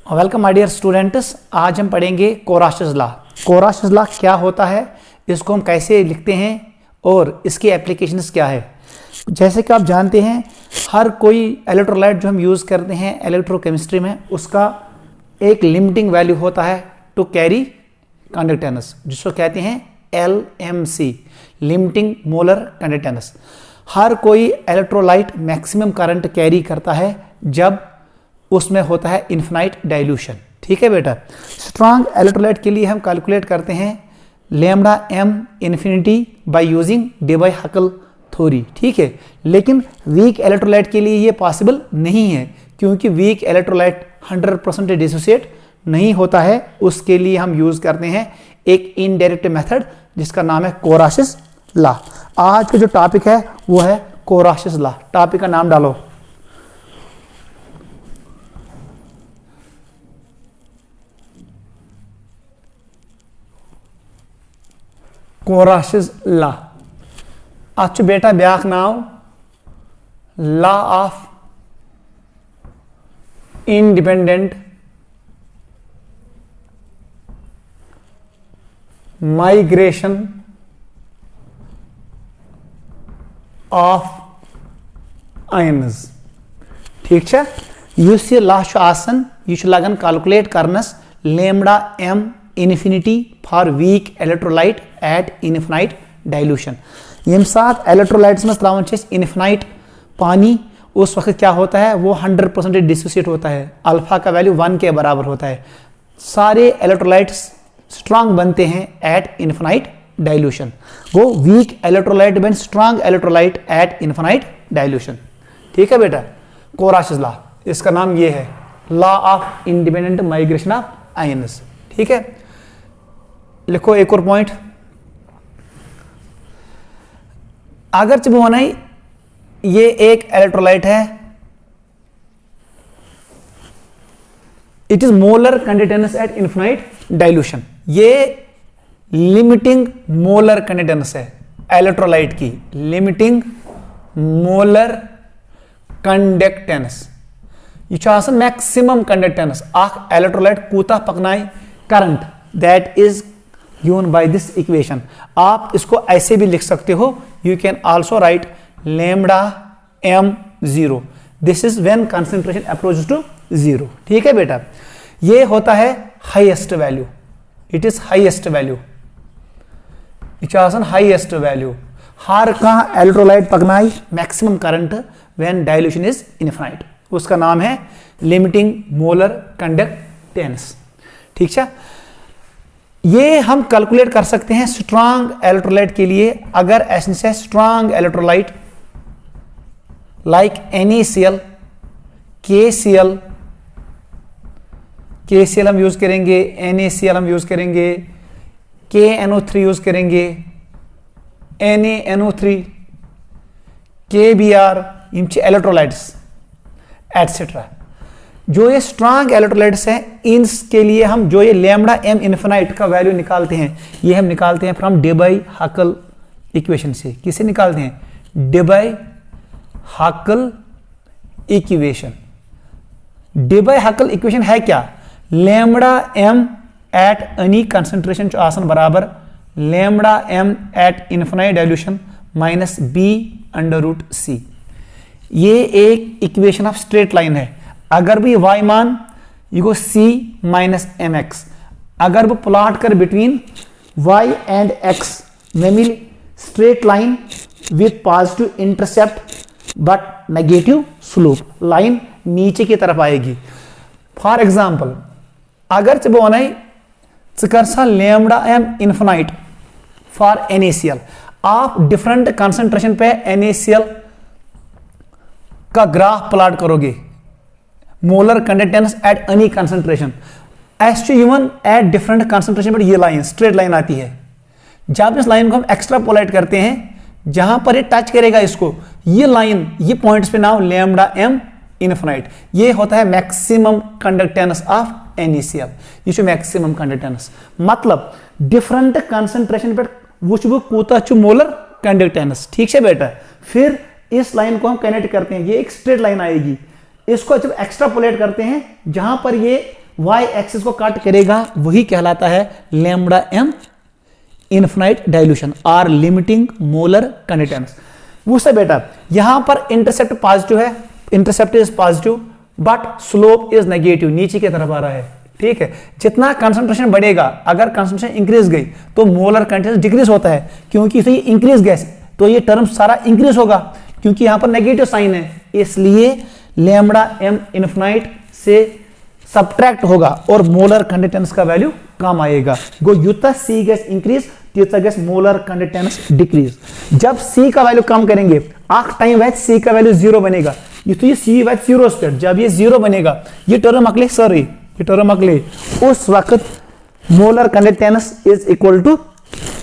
Welcome my dear students. आज हम पढ़ेंगे कोराशेस लॉ। कोराशेस लॉ क्या होता है, इसको हम कैसे लिखते हैं और इसकी एप्लीकेशंस क्या है। जैसे कि आप जानते हैं, हर कोई इलेक्ट्रोलाइट जो हम यूज़ करते हैं इलेक्ट्रोकेमिस्ट्री में, उसका एक लिमिटिंग वैल्यू होता है टू कैरी कंडक्टेंस, जिसको कहते हैं LMC, लिमिटिंग मोलर कंडक्टेंस। हर कोई इलेक्ट्रोलाइट मैक्सिमम करंट कैरी करता है जब उसमें होता है इन्फिनाइट डाइल्यूशन। ठीक है बेटा। स्ट्रांग इलेक्ट्रोलाइट के लिए हम कैलकुलेट करते हैं lambda m infinity by using Debye Huckel theory. ठीक है, लेकिन वीक इलेक्ट्रोलाइट के लिए ये पॉसिबल नहीं है, क्योंकि वीक इलेक्ट्रोलाइट 100% डिसोसिएट नहीं होता है। उसके लिए हम यूज करते हैं एक इनडायरेक्ट मेथड जिसका नाम है कोराशेस लॉ। आज का जो टॉपिक है वो है कोराशेस लॉ। टॉपिक का नाम डालो कोराशेस लॉ। अच्छ बेटा ब्याक नाव law of independent migration of ions. ठीक है, यह लॉ आसन यह लगन कैलकुलेट करनस lambda m infinity for weak electrolyte at infinite dilution. यम साथ इलेक्ट्रोलाइट्स में तरावन इन्फिनाइट पानी, उस वक्त क्या होता है, वो 100% डिसोसिएट होता है। अल्फा का वैल्यू 1 के बराबर होता है। सारे इलेक्ट्रोलाइट्स स्ट्रांग बनते हैं एट इन्फिनाइट डाइल्यूशन। वो वीक इलेक्ट्रोलाइट बन strong electrolyte at infinite dilution. ठीक है बेटा। कोराशेस लॉ, इसका नाम ये है law of independent migration of ions. ठीक है, लिखो एक और पॉइंट। अगर जब होना ही ये एक इलेक्ट्रोलाइट है, it is molar conductance at infinite dilution. ये लिमिटिंग मोलर कंडक्टेंस है इलेक्ट्रोलाइट की, लिमिटिंग मोलर कंडक्टेंस। यह मैक्सिमम कंडक्टेंस अख इलेक्ट्रोलाइट कूता पकनाई current, that is given by this equation. आप इसको ऐसे भी लिख सकते हो, you can also write lambda m 0, this is when concentration approaches to 0। ठीक है बेटा, ये होता है highest value, it is highest value, highest value. हर कहाँ इलेक्ट्रोलाइट पकनाई maximum current when dilution is infinite, उसका नाम है लिमिटिंग मोलर कंडक्टेंस। ठीक है, ये हम कैलकुलेट कर सकते हैं स्ट्रांग इलेक्ट्रोलाइट के लिए। अगर ऐसे strong electrolyte like NaCl, KCl हम यूज करेंगे, NaCl हम यूज करेंगे, KNO3 यूज करेंगे, NaNO3, KBr, इलेक्ट्रोलाइट्स एटसेट्रा। जो ये स्ट्रांग इलेक्ट्रोलाइट्स हैं, इनके लिए हम जो ये लैम्डा m इन्फिनाइट का वैल्यू निकालते हैं, ये हम निकालते हैं फ्रॉम डे-बाय-हकल इक्वेशन से। किसे निकालते हैं? डे-बाय-हकल इक्वेशन। डे-बाय-हकल इक्वेशन है क्या? Lambda m at any concentration आसन बराबर lambda m at infinite dilution minus b/√c। ये एक इक्वेशन ऑफ स्ट्रेट लाइन है। अगर भी y मान ये को c माइनस mx, अगर वो प्लॉट कर बिटवीन y एंड x, में मिल straight line with positive intercept but negative slope, line नीचे की तरफ आएगी। फॉर एग्जाम्पल, अगर जब होना है lambda m infinite for NaCl, आप डिफरेंट कंसंट्रेशन पे NaCl का ग्राफ प्लॉट करोगे, molar conductance at any concentration, S at different concentration पर ये लाइन स्ट्रेट लाइन आती है। जब इस लाइन को हम एक्स्ट्रापोलेट करते हैं, जहां पर ये टच करेगा इसको, ये लाइन, ये पॉइंट्स पे नाम लैम्डा m इन्फिनाइट, ये होता है मैक्सिमम कंडक्टेंस ऑफ NaCl। ये मैक्सिमम कंडक्टेंस मतलब डिफरेंट कंसंट्रेशन पर वो कूता मोलर कंडक्टेंस। ठीक है बेटा। फिर इस लाइन को हम कनेक्ट करते हैं, ये एक स्ट्रेट लाइन आएगी, इसको जब एक्स्ट्रापोलेट करते हैं, जहां पर ये y एक्सिस को कट करेगा वही कहलाता है लैम्ब्डा m इनफिनाइट डाइल्यूशन और लिमिटिंग मोलर कंडक्टेंस। उससे बेटा यहां पर इंटरसेप्ट पॉजिटिव है, intercept is positive but slope is negative, नीचे की तरफ आ रहा है। ठीक है, जितना कंसंट्रेशन बढ़ेगा, अगर कंसंट्रेशन इंक्रीज गई तो मोलर कंडक्टेंस डिक्रीज होता है, क्योंकि इसे इंक्रीज गैस तो ये टर्म सारा इंक्रीज होगा, क्योंकि यहां पर नेगेटिव साइन है, इसलिए लैम्ब्डा m इनफिनाइट से सब्ट्रैक्ट होगा और मोलर कंडक्टेंस का वैल्यू कम आएगा। गो युता सी गैस इंक्रीज तीसरा गैस मोलर कंडक्टेंस डिक्रीज। जब सी का वैल्यू कम करेंगे आख टाइम वैच सी का वैल्यू 0 बनेगा, तो ये सी वैच 0 स्क्वायर, जब ये 0 बनेगा ये टर्म अगले सॉरी ये टर्म अगले उस वक्त molar conductance is equal to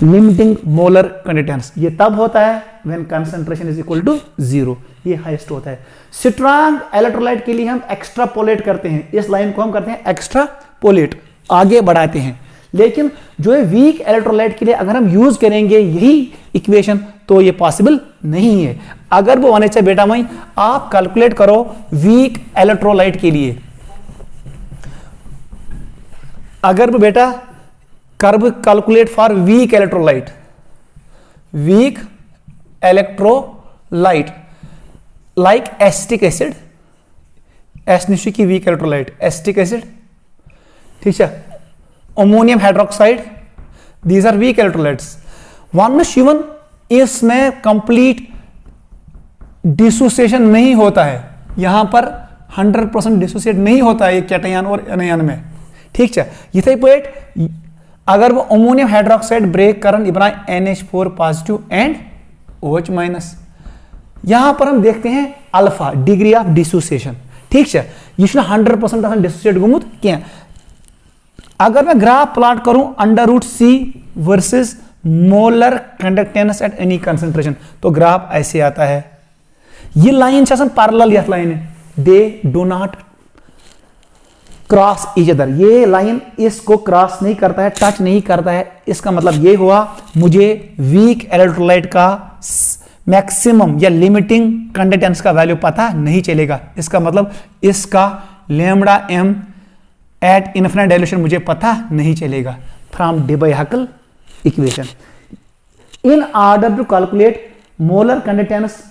limiting molar conductance. ये तब होता है when concentration is equal to 0, ये हाईएस्ट होता है। स्ट्रांग इलेक्ट्रोलाइट के लिए हम एक्स्ट्रापोलेट करते हैं, इस लाइन को हम करते हैं एक्स्ट्रापोलेट, आगे बढ़ाते हैं। लेकिन जो है वीक इलेक्ट्रोलाइट के लिए अगर हम यूज करेंगे यही इक्वेशन तो ये पॉसिबल नहीं है। अगर वो होने चाहिए बेटा भाई आप कैलकुलेट करो वीक इलेक्ट्रोलाइट के लिए, अगर वो बेटा curve calculate for weak electrolyte, weak electrolyte like acetic acid, एसनिशी की वीक इलेक्ट्रोलाइट एसिटिक एसिड, ठीक है, ammonium hydroxide, these are weak electrolytes. वन शिवन इसमें कंप्लीट डिसोसिएशन नहीं होता है, यहां पर 100% डिसोसिएट नहीं होता है ये कैटायन और एनायन में, ठीक है। इथे पोएट अगर वो अमोनियम हाइड्रोक्साइड ब्रेक करन बनाए NH4 positive and OH minus, यहां पर हम देखते हैं अल्फा डिग्री ऑफ डिसोसिएशन, ठीक है, ये 100% डिसोसिएट गुमुत क्या। अगर मैं ग्राफ प्लॉट करूं under root C versus molar conductance at any concentration, तो ग्राफ ऐसे आता है। ये लाइन पैरेलल यह लाइन है, they do not cross each other, ये लाइन इसको क्रॉस नहीं करता है, टच नहीं करता है। इसका मतलब ये हुआ मुझे वीक इलेक्ट्रोलाइट का मैक्सिमम या लिमिटिंग कंडक्टेंस का वैल्यू पता नहीं चलेगा। इसका मतलब इसका lambda m at infinite dilution मुझे पता नहीं चलेगा from Debye Huckel equation. In order to calculate molar conductance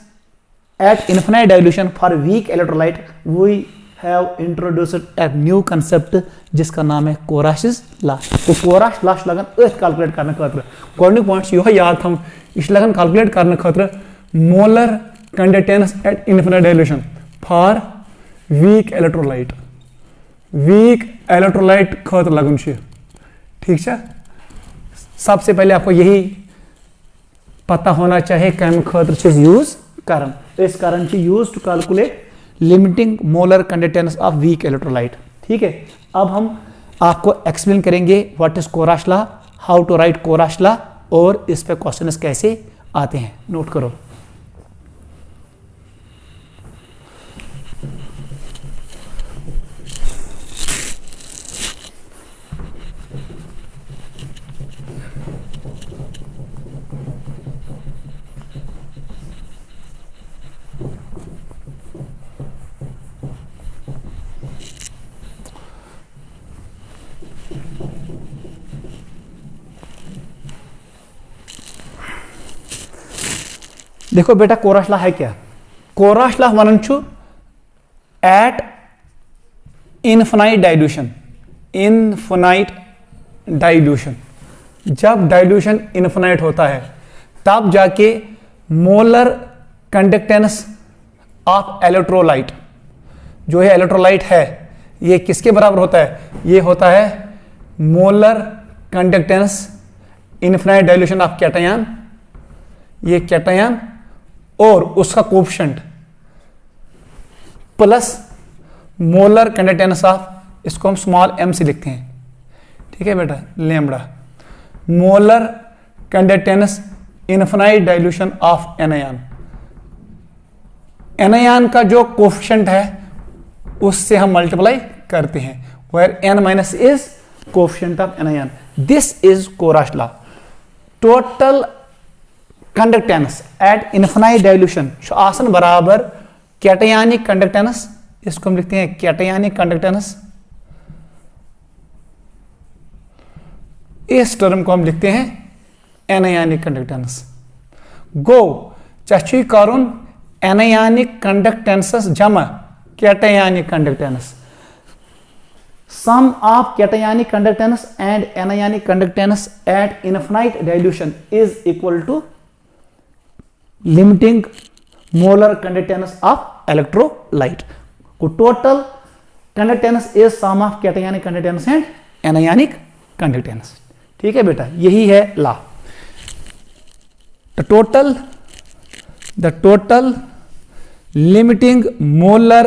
at infinite dilution for weak electrolyte we have introduced a new concept जिसका नाम है कोराशेस लॉ। तो कोराश लॉ लगन अथ कैलकुलेट करने खतर गोडनिक पॉइंट्स यो याद थम, इस लगन कैलकुलेट करने खतर molar conductance at infinite dilution for weak electrolyte, weak electrolyte खतर लगन छ, ठीक है। सबसे पहले आपको यही पता होना चाहिए कम खतर छ यूज करन, इस कारण से use to calculate limiting molar conductance of weak electrolyte, ठीक है। अब हम आपको एक्सप्लेन करेंगे what is Kohlrausch law, how to write Kohlrausch law और इस पे क्वेश्चंस कैसे आते हैं, नोट करो। देखो बेटा कोराश लॉ है क्या, कोराश लॉ वन at infinite dilution, infinite dilution, जब डाइल्यूशन इनफिनाइट होता है तब जाके मोलर कंडक्टेंस ऑफ इलेक्ट्रोलाइट, जो है इलेक्ट्रोलाइट है ये किसके बराबर होता है, ये होता है molar conductance infinite dilution of cation, ये कैटायन और उसका coefficient plus molar conductance of, इसको हम स्मॉल m से लिखते हैं, ठीक है बेटा, lambda molar conductance infinite dilution of anion. Anion का जो कोएफिशिएंट है उससे हम मल्टीप्लाई करते हैं, where n minus is coefficient of anion. This is Kohlrausch law. Total conductance at infinite dilution आसन बराबर कैटायनिक कंडक्टेंस, इसको हम लिखते हैं कैटायनिक कंडक्टेंस इस टर्म को हम लिखते हैं एनायनिक कंडक्टेंस। गो ची करुन एनायनिक कंडक्टेंसस जमा cationic conductance. Sum of cationic conductance and anionic conductance at infinite dilution is equal to limiting molar conductance of electrolyte. Total conductance is sum of cationic conductance and anionic conductance. ठीक है बेटा, यही है law. the total limiting molar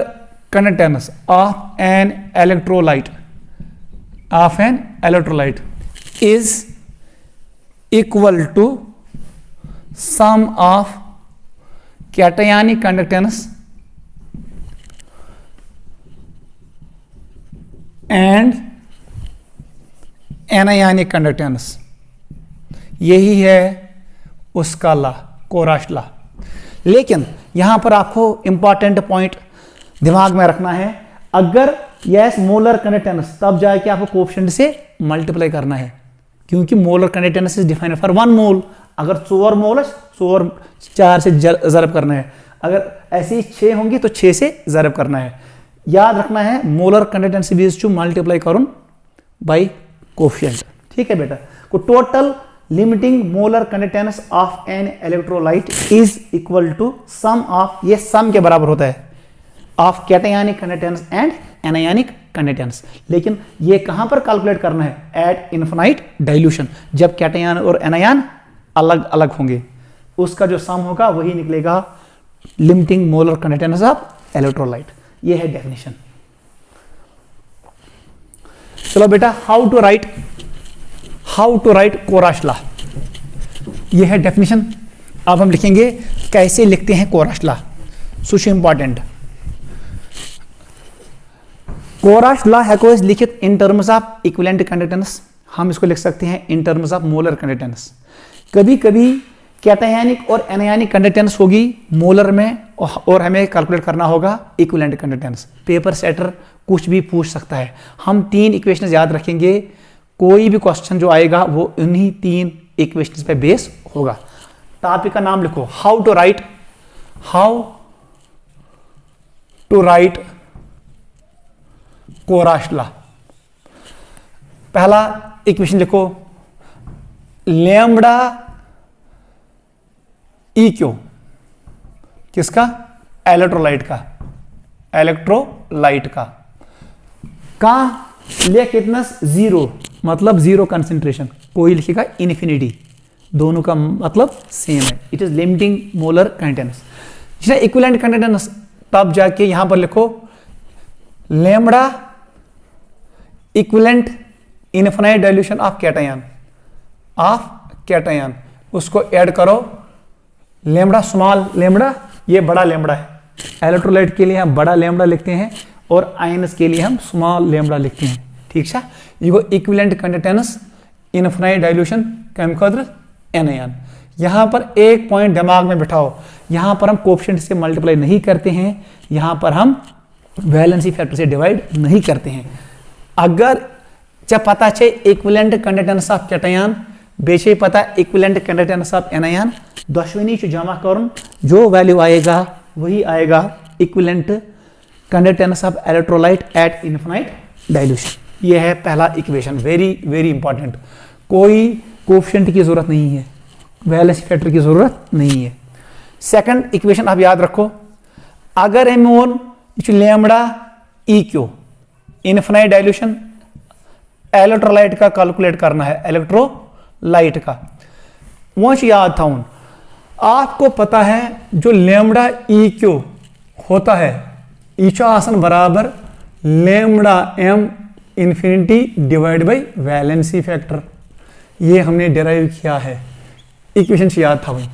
conductance of an electrolyte is equal to sum of cationic conductance and anionic conductance। यही है उसका law, कोराश law. लेकिन यहां पर आपको इंपॉर्टेंट पॉइंट दिमाग में रखना है, अगर यस मोलर कंडक्टेंस तब जाके आपको कोएफिशिएंट से मल्टीप्लाई करना है, क्योंकि molar conductance is defined for 1 मोल। अगर 4 मोल 4 से ज़रब करना है, अगर ऐसी 6 होंगी तो 6 से ज़रब करना है। याद रखना है molar conductance is to multiply करूं बाय कोएफिशिएंट। ठीक है बेटा, को total limiting molar conductance of an electrolyte is equal to sum of, ये सम के बराबर होता है, of cationic conductance and anionic conductance. लेकिन ये कहां पर कैलकुलेट करना है? एट इनफिनाइट डाइल्यूशन, जब कैटायन और एनायन अलग अलग होंगे, उसका जो सम होगा वही निकलेगा limiting molar conductance of electrolyte. ये है डेफिनेशन। चलो बेटा, how to write Kohlrausch law, ये है डेफिनेशन। अब हम लिखेंगे कैसे लिखते हैं Kohlrausch law, Sush important. कोराश law है को लिखित in terms of equivalent conductance, हम इसको लिख सकते हैं in terms of molar conductance. कभी कभी कैटायनिक और एनायनिक कंडक्टेंस होगी मोलर में, और हमें कैलकुलेट करना होगा इक्विवेलेंट कंडक्टेंस। पेपर सेटर कुछ भी पूछ सकता है, हम 3 इक्वेशंस याद रखेंगे, कोई भी क्वेश्चन जो आएगा वो उन्हीं 3 इक्वेशंस पे बेस होगा। टॉपिक का नाम लिखो, how to write Kohlrausch law. पहला इक्वेशन लिखो, लैम्ब्डा ई क्यू, किसका? इलेक्ट्रोलाइट का। कहां ले कितना? 0, मतलब 0 कंसंट्रेशन, कोई लिखेगा इन्फिनिटी, दोनों का मतलब सेम है। It is limiting molar conductance. Equivalent conductance तब जाके यहां पर लिखो lambda equivalent infinite dilution of cation, उसको ऐड करो, लैम्ब्डा स्मॉल लैम्ब्डा, ये बड़ा लैम्ब्डा है। इलेक्ट्रोलाइट के लिए हम बड़ा लैम्ब्डा लिखते हैं और आयंस के लिए हम स्मॉल लैम्ब्डा लिखते हैं। ठीक है, ये इक्विवेलेंट कंडक्टेंस इनफिनाइट डाइल्यूशन कम कद्र एनायन। यहां पर एक पॉइंट दिमाग में बिठाओ, यहां पर हम कोएफिशिएंट से मल्टीप्लाई नहीं करते हैं, यहां पर हम वैलेंसी फैक्टर से डिवाइड नहीं करते हैं। अगर जब पता है इक्विवेलेंट कंडक्टेंस ऑफ कैटायन, बेशे पता इक्विवेलेंट कंडक्टेंस ऑफ एनायन, दशवनी जमा करूं जो वैल्यू आएगा वही आएगा equivalent conductance of electrolyte at infinite dilution. ये है पहला इक्वेशन, वेरी वेरी इंपॉर्टेंट। कोई कोएफिशिएंट की जरूरत नहीं है, वैलेंसी फैक्टर की जरूरत नहीं है। सेकंड इक्वेशन आप याद रखो, अगर हम lambda E Q infinite dilution electrolyte का कैलकुलेट करना है, इलेक्ट्रोलाइट का, वो याद था उन आपको पता है जो लैम्ब्डा ई क्यू होता है, ईचा आसन बराबर lambda M infinity divide by valency factor. ये हमने डिराइव किया है, इक्वेशन से याद था भाई।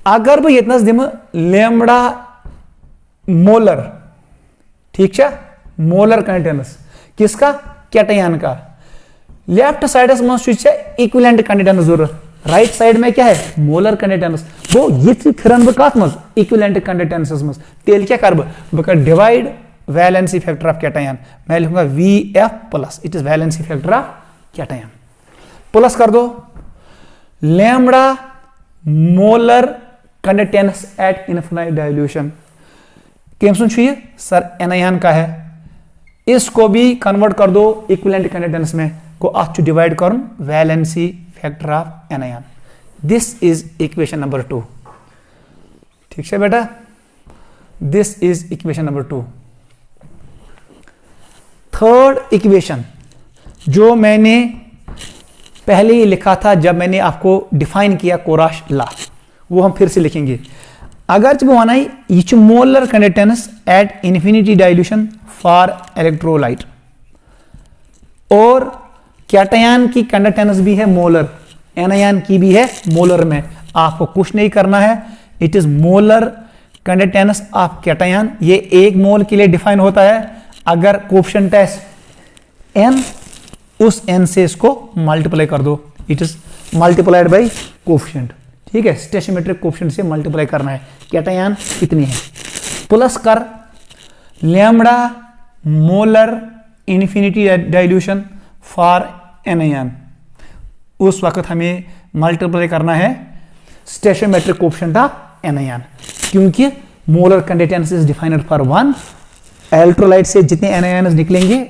अगर भाई इतना दिम लैम्ब्डा मोलर, ठीक है, मोलर कंडक्टेंस किसका? कैटायन का। लेफ्ट साइड में इक्विवेलेंट कंडक्टेंस जरूरत, राइट साइड में क्या है? Molar conductance. वो ये फिरन बह कत मज इक्विवेलेंट कंडक्टेंस मज, तेल क्या कर बह कर divide valency factor of cation. मैं लिखूंगा VF plus, it is valency factor of cation. Plus कर दो lambda molar conductance at infinite dilution. केमसन ये सर एनायन का है, इसको भी कन्वर्ट कर दो इक्विवेलेंट कंडक्टेंस में, को अच डिवाइड कर valency factor of anion. This is equation number 2। ठीक है बेटा, this is equation number 2। Third equation जो मैंने पहले ही लिखा था जब मैंने आपको डिफाइन किया कोराश लॉ, वो हम फिर से लिखेंगे। अगर जब वन यह molar conductance at infinity dilution for electrolyte, और कैटायन की कंडक्टेंस भी है मोलर, एनायन की भी है मोलर में। आपको कुछ नहीं करना है, it is molar conductance of cation. ये एक मोल के लिए डिफाइन होता है। अगर कोफिशिएंट है n, उस n से इसको मल्टीप्लाई कर दो, it is multiplied by coefficient. ठीक है, स्टेशियोमेट्रिक कोफिशिएंट से मल्टीप्लाई करना है। कैटायन कितनी है, प्लस कर lambda molar infinity dilution for anion. उस वक्त हमें मल्टीप्लाई करना है स्टेशियोमेट्रिक कोफिशिएंट ऑफ एनायन, क्योंकि molar conductance is defined for 1। Electrolyte से जितने एनायन निकलेंगे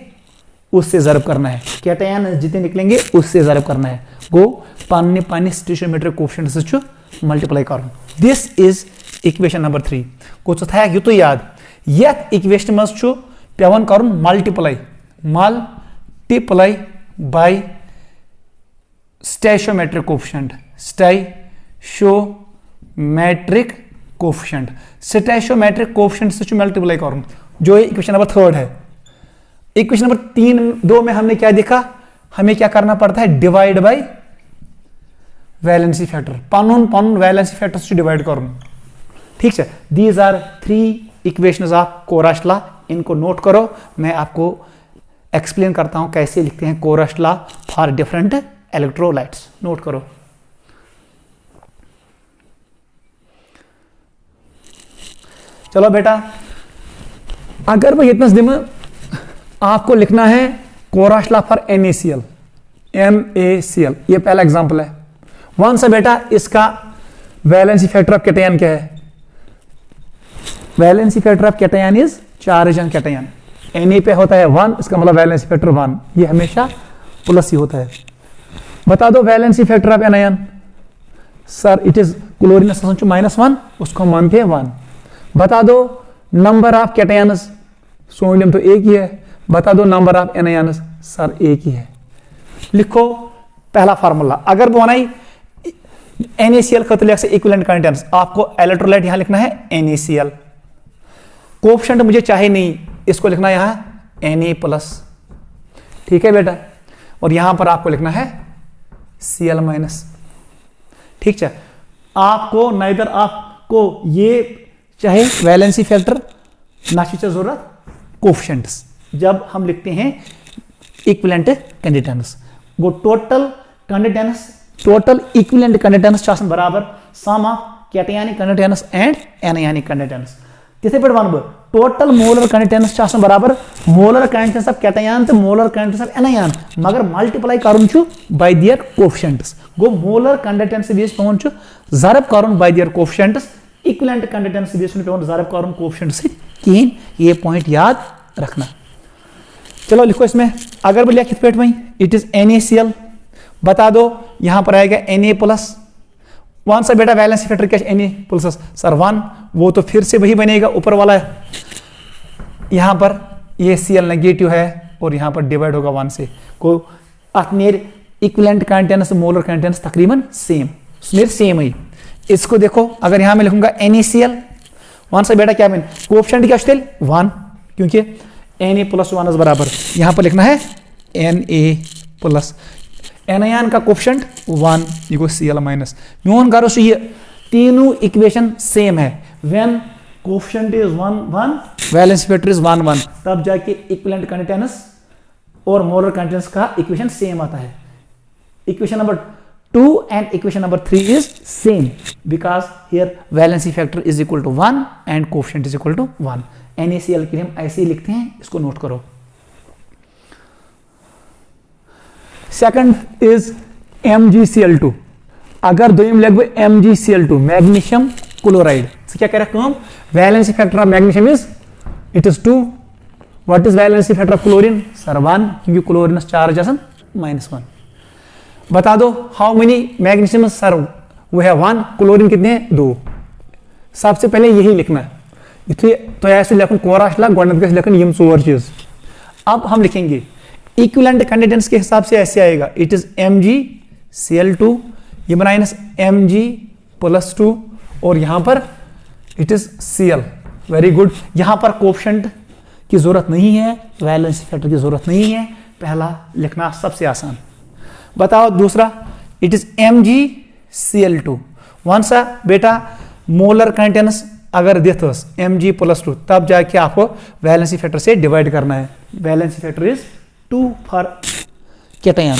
उससे ज़रब करना है, कैटायन जितने निकलेंगे उससे ज़रब करना है। गो पानी पानी स्टेशियोमेट्रिक कोफिशिएंट से मल्टीप्लाई कर। This is equation number 3। कुछ था यह तो याद, यथ इक्वेशन मज पेवन कर multiply by stoichiometric coefficient. Stoichiometric coefficient, stoichiometric coefficient से मल्टीप्लाई करूं, जो इक्वेशन नंबर 3 है। इक्वेशन नंबर 2 में हमने क्या देखा, हमें क्या करना पड़ता है, डिवाइड बाय वैलेंसी फैक्टर, पन वैलेंसी फैक्टर से डिवाइड करूं। ठीक है, these are 3 equations of Kohlrausch law. इनको नोट करो, मैं आपको एक्सप्लेन करता हूं कैसे लिखते हैं Kohlrausch law for different electrolytes. Note करो। चलो बेटा, अगर मैं इतना दिन आपको लिखना है कोराश लॉ फॉर NaCl, ये पहला एग्जांपल है। वन सा बेटा, इसका वैलेंसी फैक्टर ऑफ कैटायन क्या है, valency factor of cation is charge on cation. Na पे होता है 1, इसका मतलब वैलेंसी फैक्टर 1, ये हमेशा प्लस ही होता है। बता दो valency factor of anion, sir it is chlorine -1, उसको हम मानते हैं 1। बता दो नंबर ऑफ कैटायंस, सोडियम तो एक ही है। बता दो नंबर ऑफ एनायंस, सर एक ही है। लिखो पहला फार्मूला, अगर बनाई NaCl खतले से इक्विवेलेंट कंडक्टेंस, आपको इलेक्ट्रोलाइट यहां लिखना है NaCl। कोफिशिएंट मुझे चाहे नहीं, इसको लिखना यहां Na+। ठीक है बेटा, और यहां पर आपको लिखना है Cl-। ठीक है, आपको नाइदर आपको ये चाहे वैलेंसी फैक्टर ना चाहिए जरूरत कोफिशिएंट्स जब हम लिखते हैं इक्विवेलेंट कंडक्टेंस। वो total conductance, total equivalent conductance चाहन बराबर sum of cationic conductance and anionic conductance. तिथे पे वन टोटल मोलर कंडक्टेंस चाहन बराबर मोलर कंडक्टेंस ऑफ कैटायन तो मोलर कंडक्टेंस ऑफ एनायन, मगर मल्टीप्लाई करुन बाय देयर कोफिशिएंट्स। गो मोलर कंडक्टेंस बेस पेवन ज़रब करुन by their coefficients, equivalent conductance बेस पेवन ज़रब करुन कोफिशिएंट्स कहीं। ये पॉइंट याद रखना। चलो लिखो इसमें, अगर मैं लिख पेट में इट इज NaCl, बता दो यहां पर आएगा Na+। वन सा बेटा वैलेंसी फैक्टर क्या Na+, सर 1, वो तो फिर से वही बनेगा ऊपर वाला है। यहां पर ये Cl नेगेटिव है और यहां पर डिवाइड होगा 1 से। को मेरे इक्विवेलेंट कंडक्टेंस मोलर कंडक्टेंस तकरीबन सेम ही। इसको देखो, अगर यहां मैं लिखूंगा NaCl, वन सा बेटा क्या बन कोफिशिएंट क्या 1, क्योंकि Na+1 बराबर यहां पर लिखना है Na+। एनायन का कोफिशिएंट 1, ये को Cl-। म्यून करो ये तीनों इक्वेशन सेम है। When coefficient is 1, valency factor is 1, तब जाके इक्विवेलेंट कंडक्टेंस और मोलर कंडक्टेंस का इक्वेशन सेम आता है। Equation number 2 and equation number 3 is same because here valency factor is equal to 1 and coefficient is equal to 1। NaCl के लिए हम ऐसे ही लिखते हैं, इसको नोट करो। सेकंड इज MgCl2, अगर दोयम लिख बह MgCl2 मैग्नीशियम क्लोराइड क्या कर valency factor of magnesium it is 2। What is valency factor of chlorine sir 1, क्योंकि क्लोरीन चार्ज -1। बता दो हाउ मेनी मैग्नीशियम सर वो है 1, क्लोरीन कितने हैं 2। सबसे पहले यही लिखना है, इतने तो ऐसे लिखूं कोराश ला गोडनत गस लिखन यम 4 चीज। अब हम लिखेंगे इक्विवेलेंट कंडक्टेंस के हिसाब से ऐसे आएगा, इट इज MgCl2 ये माइनस Mg+2 और यहां पर it is Cl। Very good, यहां पर कोफिशिएंट की जरूरत नहीं है, वैलेंसी फैक्टर की जरूरत नहीं है, पहला लिखना सबसे आसान। बताओ दूसरा, इट इज MgCl2 वन सा बेटा मोलर कंटेंस अगर देत Mg+2 तब जाके आपको वैलेंसी फैक्टर से डिवाइड करना है। Valency factor is 2 for cation.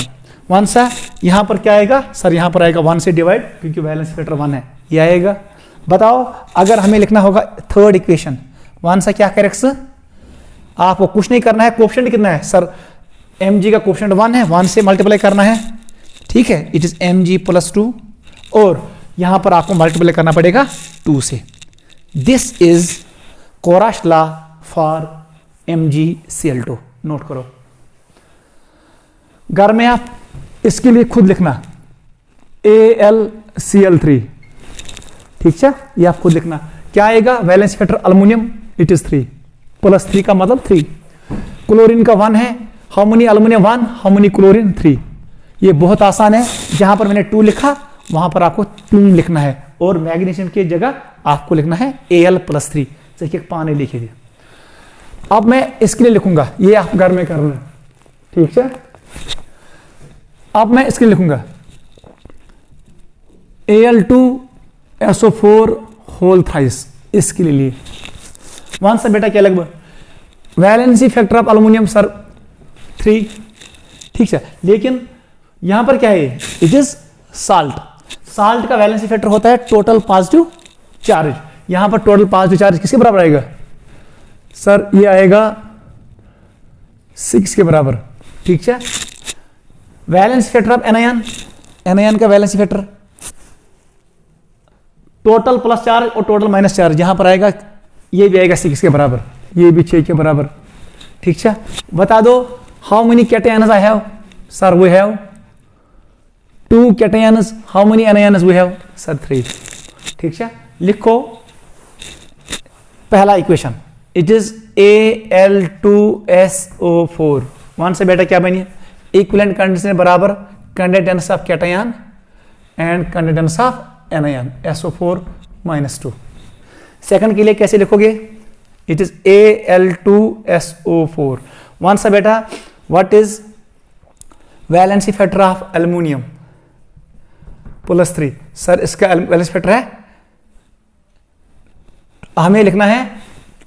One सा यहां पर क्या आएगा सर, यहां पर आएगा 1 से डिवाइड, क्योंकि वैलेंसी फैक्टर 1 है, ये आएगा। बताओ अगर हमें लिखना होगा थर्ड इक्वेशन, वन सा क्या करेक्ट, आपको कुछ नहीं करना है, कोफिशिएंट कितना है सर, Mg का कोफिशिएंट 1 है, 1 से मल्टीप्लाई करना है, ठीक है, इट इज Mg+2 और यहां पर आपको मल्टीप्लाई करना पड़ेगा 2 से। This is Kohlrausch law for MgCl2, note करो। घर में आप इसके लिए खुद लिखना AlCl3, ठीक है, ये आप खुद लिखना। क्या आएगा valency factor aluminium it is 3 +3 का मतलब 3। क्लोरीन का 1 है, how many aluminium 1, how many chlorine 3। ये बहुत आसान है, जहां पर मैंने 2 लिखा वहां पर आपको 3 लिखना है और मैग्नीशियम की जगह आपको लिखना है Al+3। देखिए पानी लिखे दिया। अब मैं इसके लिए लिखूंगा, ये आप घर में करना, ठीक है। अब मैं इसके लिए लिखूंगा Al2SO4 होल थ्राइस, इसके लिए वन सा बेटा क्या लगभग valency factor of aluminium sir 3, ठीक है, लेकिन यहां पर क्या है, इट इज साल्ट। साल्ट का वैलेंसी फैक्टर होता है टोटल पॉजिटिव चार्ज, यहां पर टोटल पॉजिटिव चार्ज किसके बराबर आएगा सर, ये आएगा 6 के बराबर, ठीक है। Valency factor of anion, anion का valency factor total plus charge और टोटल माइनस चार्ज, यहां पर आएगा, ये भी आएगा 6 के बराबर, ये भी 6 के बराबर, ठीक है। बता दो how many cations I have sir, we have 2 cations, how many anions we have sir 3, ठीक है। लिखो पहला equation, it is Al2SO4 one से बेटा क्या बनी, इक्विवेलेंट कंडीशन बराबर conductance of cation and conductance of anion SO4 -2। Second के लिए कैसे लिखोगे, इट इज Al2SO4 वन सा बेटा what is valency factor of aluminium +3 sir, इसका वैलेंसी फैक्टर है, हमें लिखना है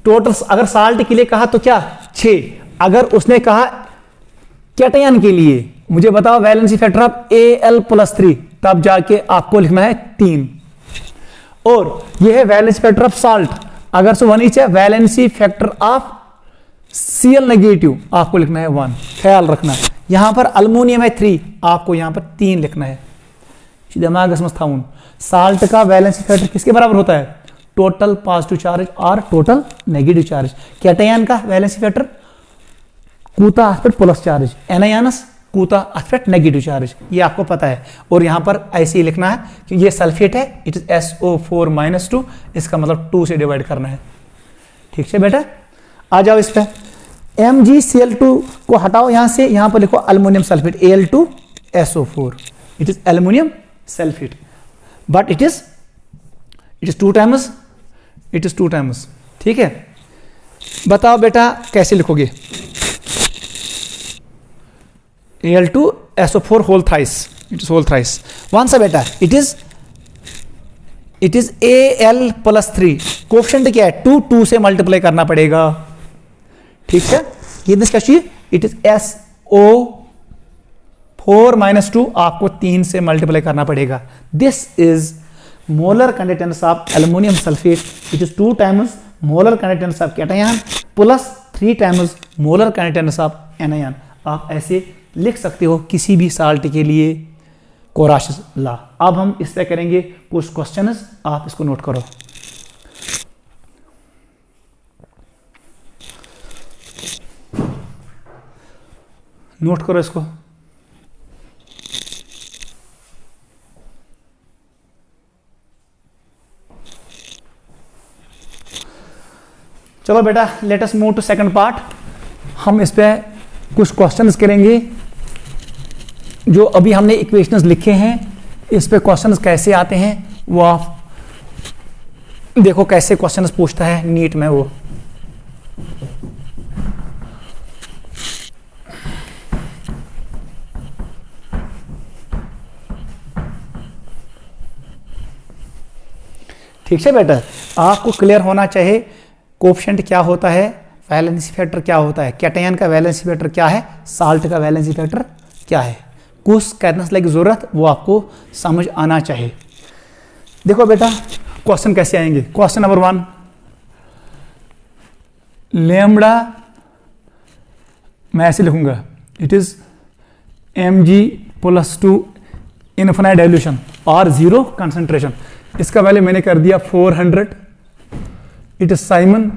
टोटल। अगर साल्ट के लिए कहा तो क्या 6, अगर उसने कहा कैटायन के लिए मुझे बताओ वैलेंसी फैक्टर ऑफ Al+3 तब जाके आपको लिखना है 3। और यह है वैलेंसी फैक्टर ऑफ साल्ट, अगर सो 1 है, valency factor of Cl negative आपको लिखना है 1, ख्याल रखना। यहां पर अल्युमिनियम है 3, आपको यहां पर 3 लिखना है, दिमाग में थाउन। साल्ट का वैलेंसी फैक्टर किसके बराबर होता है, टोटल पॉजिटिव चार्ज और टोटल नेगेटिव चार्ज। कैटायन का वैलेंसी फैक्टर कूता एस्पेक्ट प्लस चार्ज, एनायनस कूता एस्पेक्ट नेगेटिव चार्ज, ये आपको पता है। और यहां पर ऐसे ही लिखना है कि ये सल्फेट है, इट इज SO4 -2, इसका मतलब 2 से डिवाइड करना है, ठीक है बेटा। आ जाओ इस पे, MgCl2 को हटाओ यहां से, यहां पर लिखो aluminium sulphate Al2SO4, it is aluminium sulphate, but it is 2 times, it is 2 times, ठीक है। बताओ बेटा कैसे लिखोगे, Al2SO4 whole thrice, it is whole thrice one सा बेटा, इट इज Al+3, कोफिशिएंट क्या है 2, 2 से मल्टीप्लाई करना पड़ेगा, ठीक है। ये क्या चाहिए, इट इज SO4 -2, आपको 3 से मल्टीप्लाई करना पड़ेगा। This is molar conductance of aluminium sulphate, it is 2 times molar conductance of cation +3 times molar conductance of anion. आप ऐसे लिख सकते हो किसी भी साल्ट के लिए कोराशिस लॉ। अब हम इस पे करेंगे कुछ क्वेश्चंस, आप इसको नोट करो। नोट करो इसको। चलो बेटा, let us move to second part. हम इस पे कुछ क्वेश्चंस करेंगे। जो अभी हमने इक्वेशंस लिखे हैं, इस पे क्वेश्चंस कैसे आते हैं वो आप देखो, कैसे क्वेश्चंस पूछता है नीट में वो। ठीक है बेटा, आपको क्लियर होना चाहिए कोएफिशिएंट क्या होता है, वैलेंसी फैक्टर क्या होता है, कैटायन का वैलेंसी फैक्टर क्या है, साल्ट का वैलेंसी फैक्टर क्या है, कुछ करने की जरूरत वो आपको समझ आना चाहिए। देखो बेटा, क्वेश्चन कैसे आएंगे। क्वेश्चन नंबर 1, लैम्बडा, मैं ऐसे लिखूंगा, it is Mg+2 infinite dilution और 0 कंसंट्रेशन। इसका वैल्यू मैंने कर दिया 400। It is siemens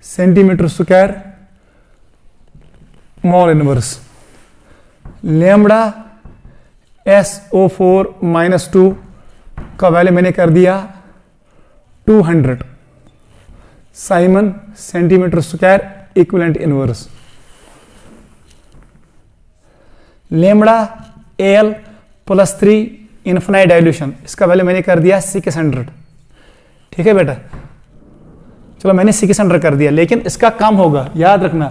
centimetre square mole inverse. Lambda SO4-2 का वैल्यू मैंने कर दिया 200 Simon centimetre square equivalent inverse. Lambda Al+3 infinite dilution, इसका वैल्यू मैंने कर दिया 600। ठीक है बेटा, चलो मैंने 600 कर दिया, लेकिन इसका कम होगा, याद रखना।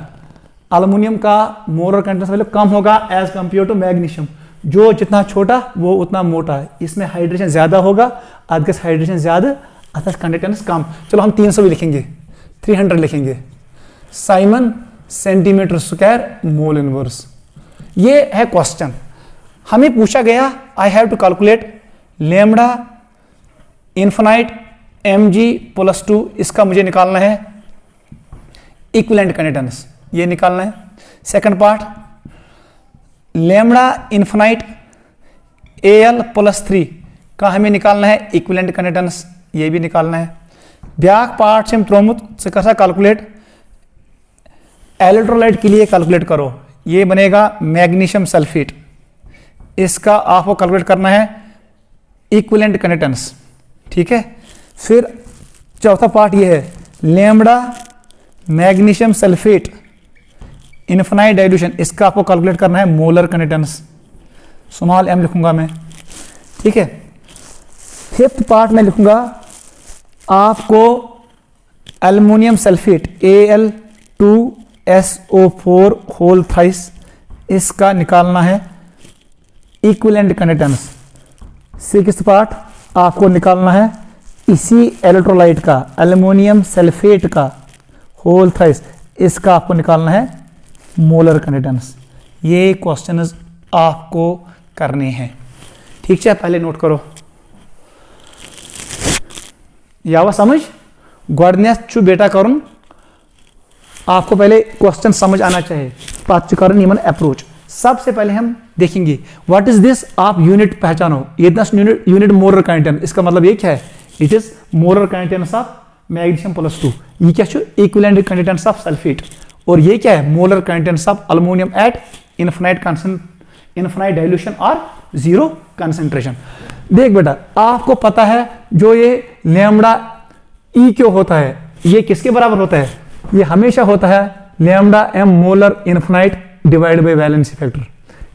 एल्युमिनियम का मोलर कंटेंट वैल्यू कम होगा एज कंपेयर टू मैग्नीशियम। जो जितना छोटा वो उतना मोटा है, इसमें हाइड्रोजन ज्यादा होगा, अदरस हाइड्रोजन ज्यादा, अदरस कंडक्टेंस कम। चलो हम 300 भी लिखेंगे, 300 लिखेंगे। Siemens centimetre square mole inverse. ये है क्वेश्चन, हमें पूछा गया I have to calculate lambda infinite Mg+2, इसका मुझे निकालना है इक्विवेलेंट कंडक्टेंस, ये निकालना है। Second part, lambda infinite Al+3 का हमें निकालना है इक्विवेलेंट कंडक्टेंस, ये भी निकालना है। ब्याक पार्ट से त्रोमुत से कैसा कैलकुलेट, इलेक्ट्रोलाइट के लिए कैलकुलेट करो, ये बनेगा मैग्नीशियम सल्फेट, इसका आपको कैलकुलेट करना है इक्विवेलेंट कंडक्टेंस। ठीक है, फिर चौथा पार्ट ये है lambda magnesium sulphate infinite dilution, इसका आपको कैलकुलेट करना है मोलर कंडक्टेंस, स्मॉल m लिखूंगा मैं। ठीक है, फिफ्थ पार्ट में लिखूंगा आपको aluminium sulphate Al2SO4 whole thrice, इसका निकालना है इक्विवेलेंट कंडक्टेंस। सिक्स्थ पार्ट आपको निकालना है इसी इलेक्ट्रोलाइट का एल्युमिनियम सल्फेट का होल थ्राइस, इसका आपको निकालना है मोलर कंडक्टेंस। ये क्वेश्चंस आपको करने हैं। ठीक है, पहले नोट करो, यावा समझ गोडनेस बेटा करुन, आपको पहले क्वेश्चन समझ आना चाहिए, पाच करन यमन अप्रोच। सबसे पहले हम देखेंगे व्हाट इज दिस, आप यूनिट पहचानो, ये 10 यूनिट मोलर कंटेंट, इसका मतलब ये क्या है, it is molar conductance of मैग्नीशियम+2, ये क्या है इक्विवेलेंट कंटेंस ऑफ सल्फेट, और ये क्या है molar conductance of aluminium at infinite dilution और 0 कंसंट्रेशन। देख बेटा, आपको पता है जो ये लैम्बडा ई क्यों होता है, ये किसके बराबर होता है, ये हमेशा होता है lambda m molar infinite divide by valency factor,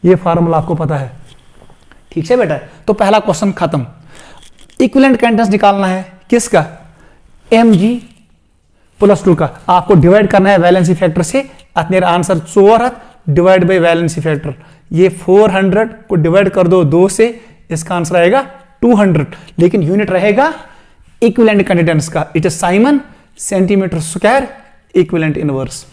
ये फार्मूला आपको पता है। ठीक है बेटा, तो पहला क्वेश्चन खत्म। इक्विवेलेंट कंडक्टेंस निकालना है किसका, Mg+2 का, आपको डिवाइड करना है वैलेंसी फैक्टर से, अतनेर answer 4 divide by valency factor, ये 400 को डिवाइड कर दो 2 से, इसका आंसर आएगा 200, लेकिन यूनिट रहेगा इक्विवेलेंट कंडक्टेंस का, it is siemens centimetre square equivalent inverse.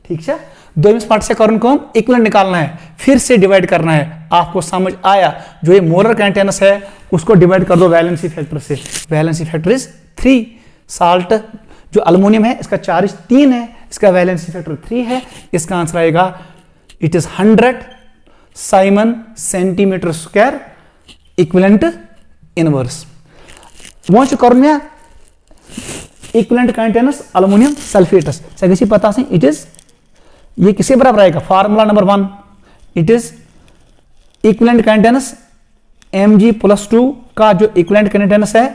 ठीक है, 2 पार्ट से करन को हम इक्विवेलेंट निकालना है, फिर से डिवाइड करना है, आपको समझ आया, जो ये मोलर कंटेंस है उसको डिवाइड कर दो वैलेंसी फैक्टर से, वैलेंसी फैक्टर इज 3, साल्ट जो एल्युमिनियम है इसका चार्ज 3 है, इसका वैलेंसी फैक्टर 3 है, इसका आंसर आएगा it is 100 Simon centimetre square equivalent inverse वो कर मे इक्विवेलेंट कंटेनस अल्युमिनियम सल्फेटस ऐसी पता इट इज ये किसके बराबर आएगा formula number 1 it is equivalent conductance Mg+2 का जो इक्विवेलेंट कंटेनस है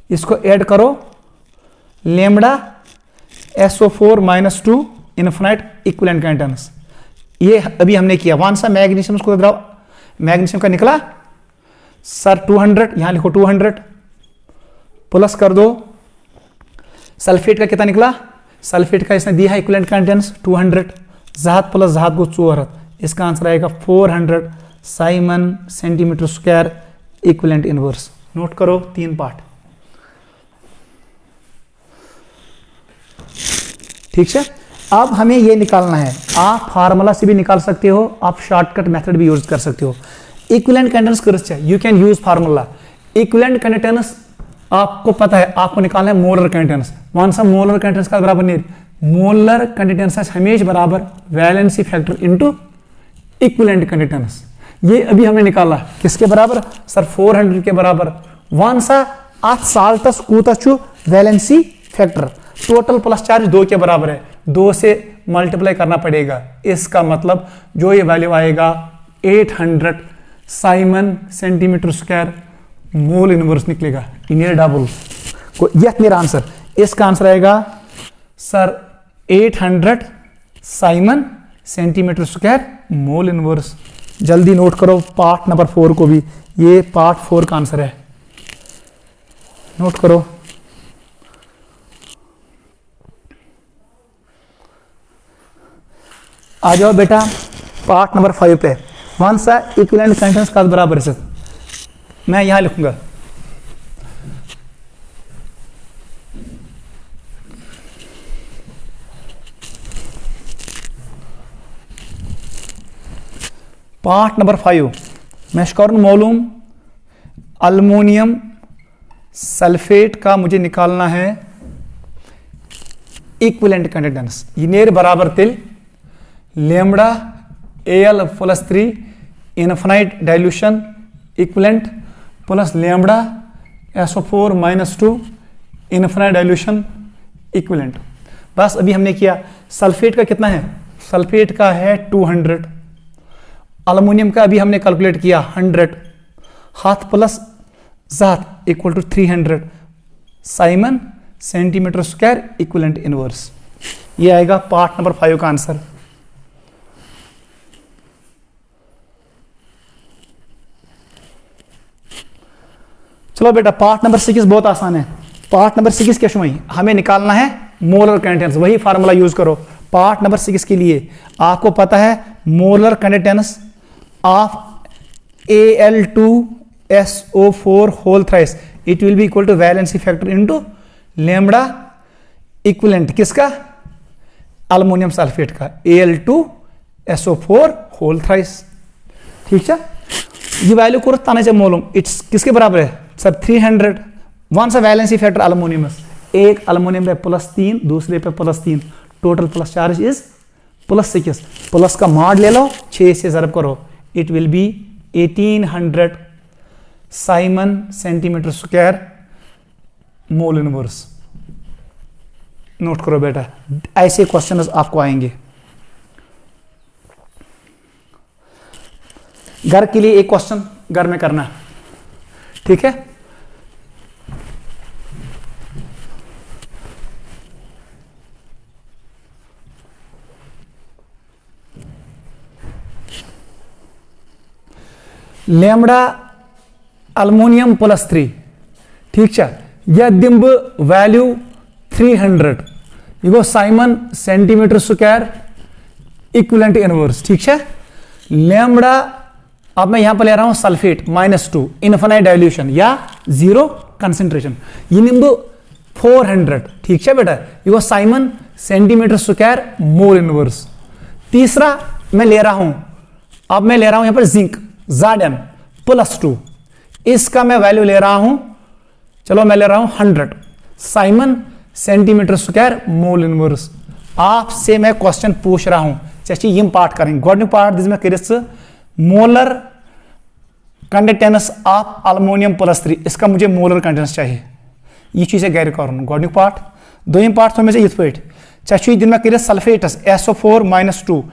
इसको ऐड करो lambda SO4 - 2 infinite equivalent conductance ये अभी हमने किया वन सा मैग्नीशियम को मैग्नीशियम का निकला सर 200 यहां लिखो 200 प्लस कर दो सल्फेट का कितना निकला सल्फेट का इसने दिया है इक्विवेलेंट कंटेनस 200 जहात प्लस जहात को 4 इसका आंसर आएगा 400 Simon centimetre square equivalent inverse note करो 3 पार्ट ठीक है। अब हमें ये निकालना है आप फार्मूला से भी निकाल सकते हो आप शॉर्टकट मेथड भी यूज कर सकते हो इक्विवेलेंट कंटेनस कर you can use formula equivalent conductance आपको पता है आपको निकालना है मोलर कंटेनस वन सा मोलर कंटेनस का बराबर नहीं मोलर कंटेनस हमेशा बराबर valency factor into equivalent conductance ये अभी हमने निकाला किसके बराबर सर 400 के बराबर वन सा अत साल्टस कूता छु valency factor total plus charge 2 के बराबर है 2 से मल्टीप्लाई करना पड़ेगा इसका मतलब जो ये वैल्यू आएगा 800 Simon centimetre square mole inverse निकलेगा इन डबल को यह मेरा आंसर इसका आंसर आएगा sir 800 Simon centimetre square mole inverse जल्दी नोट करो पार्ट नंबर 4 को भी ये पार्ट 4 का आंसर है नोट करो आ जाओ बेटा पार्ट नंबर 5 पे वन सा इक्विवेलेंट कंटेनस का बराबर है मैं यहां लिखूंगा पार्ट नंबर 5 मेशकॉर्न मोलूम अल्युमिनियम सल्फेट का मुझे निकालना है इक्विवेलेंट कंटेनस ये बराबर तिल lambda Al+3 infinite dilution equivalent plus lambda SO4 - 2 infinite dilution equivalent बस अभी हमने किया सल्फेट का कितना है सल्फेट का है 200 अल्युमिनियम का अभी हमने कैलकुलेट किया 100 हाथ प्लस जात equal to 300 siemens centimetre square equivalent inverse ये आएगा पार्ट नंबर 5 का आंसर चलो बेटा पार्ट नंबर 6 बहुत आसान है पार्ट नंबर 6 क्या शुमाई हमें निकालना है मोलर कंटेनस वही फार्मूला यूज करो पार्ट नंबर 6 के लिए आपको पता है molar conductance of Al2SO4 whole thrice it will be equal to valency factor into lambda equivalent किसका अल्युमिनियम सल्फेट का Al2SO4 होल थ्राइस ठीक है ये वैल्यू को ताने से मालूम इट्स किसके बराबर है सर 300 वन सा वैलेंसी फैक्टर अल्युमिनियम एक अल्युमिनियम पे +3 दूसरे पे +3 total plus charge is +6 plus का मॉड ले लो 6 से ज़रब करो it will B 1800 Simon centimetre square mole inverse note करो बेटा ऐसे क्वेश्चन आपको आएंगे घर के लिए एक क्वेश्चन घर में करना ठीक है लैम्ब्डा अल्युमिनियम +3 ठीक है यह दिम वैल्यू 300 ये गो siemens centimetre square equivalent inverse ठीक है लैम्ब्डा अब मैं यहां पर ले रहा हूं सल्फेट -2 इनफिनाइट डाइल्यूशन या 0 कंसंट्रेशन ये निम्ब 400 ठीक है बेटा ये वो Simon centimetre square mole inverse तीसरा मैं ले रहा हूं अब मैं ले रहा हूं यहां पर जिंक Zn +2 इसका मैं वैल्यू ले रहा हूं चलो मैं ले रहा हूं 100 Simon centimetre square mole inverse आपसे मैं क्वेश्चन पूछ रहा हूं चाची यम पार्ट करें गोडन पार्ट दिस में कर मोलर कंडक्टेंस ऑफ अल्मोनियम +3 इसका मुझे मोलर कंडक्टेंस चाहिए। यह चीज़ गर कर गोडनिक पार्ट। दोम पार्ट थो मे ये पे चे दिन कर सल्फेटस SO4-2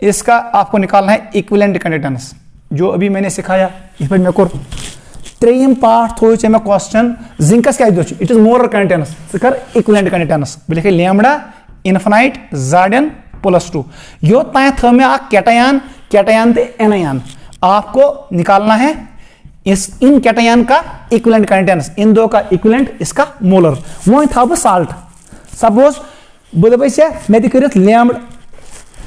इसका आपको निकालना है इक्विवेलेंट कंडक्टेंस, जो अभी मैंने सिखाया। इस पे मैं कर त्रेयम पार्ट थो चे मे क्वेश्चन जिंकस क्या इट इज मोलर कंडक्टेंस कर इक्विवेलेंट कंडक्टेंस बह लिखे लैम्डा इनफिनाइट Zn +2 यो तान थो मे कैटयान तो एनयान आपको निकालना है इन कैटयान का इक्विवेलेंट कंडक्टेंस, इन दो का इक्विवेलेंट इसका मोलर। वो था बह साल्ट सपोज बह दप मे कर लैम्डा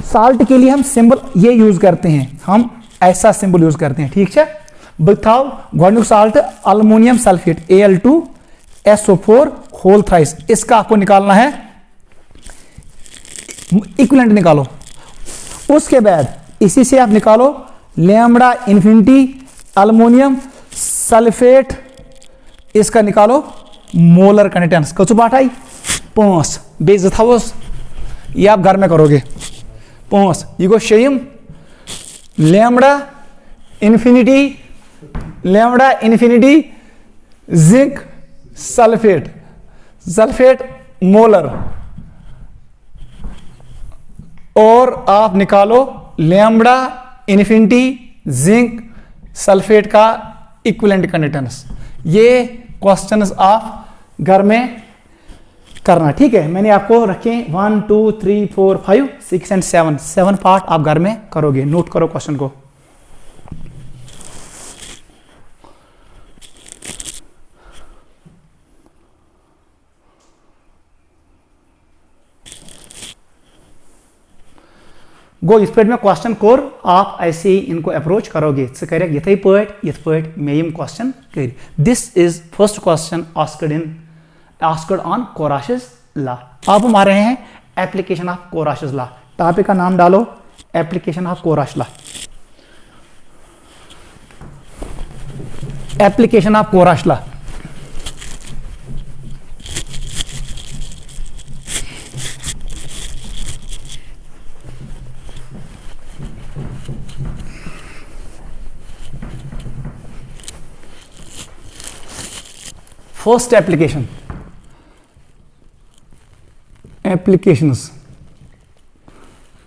साल्ट के लिए हम सिंबल ये यूज करते हैं, हम ऐसा सिंबल यूज करते हैं। ठीक है बह थाव गोडनिक salt aluminium sulphate Al2SO4 whole thrice इसका आपको निकालना है इक्विवेलेंट निकालो। उसके बाद इसी से आप निकालो लैम्डा इन्फिनिटी अल्मोनियम सल्फेट इसका निकालो मोलर कंडक्टेंस कचु पाठ आई 5 बे थोस ये आप घर में करोगे 5 यह गो 6 lambda infinity zinc sulphate molar और आप निकालो लैम्डा इन्फिनिटी जिंक सल्फेट का इक्विवेलेंट कंडक्टेंस। ये क्वेश्चंस आप घर में करना। ठीक है मैंने आपको रखे 1 2 3 4 5 6 एंड 7 पार्ट आप घर में करोगे। नोट करो क्वेश्चन को। गो इस पे में क्वेश्चन कोर आप ऐसे ही इनको अप्रोच करोगे कर ये पे मे यम क्वेश्चन कर। This is first question asked on Kohlrausch's law. अब हम आ रहे हैं application of Kohlrausch's law. Topic का नाम डालो application of Kohlrausch law. Application of Kohlrausch law first applications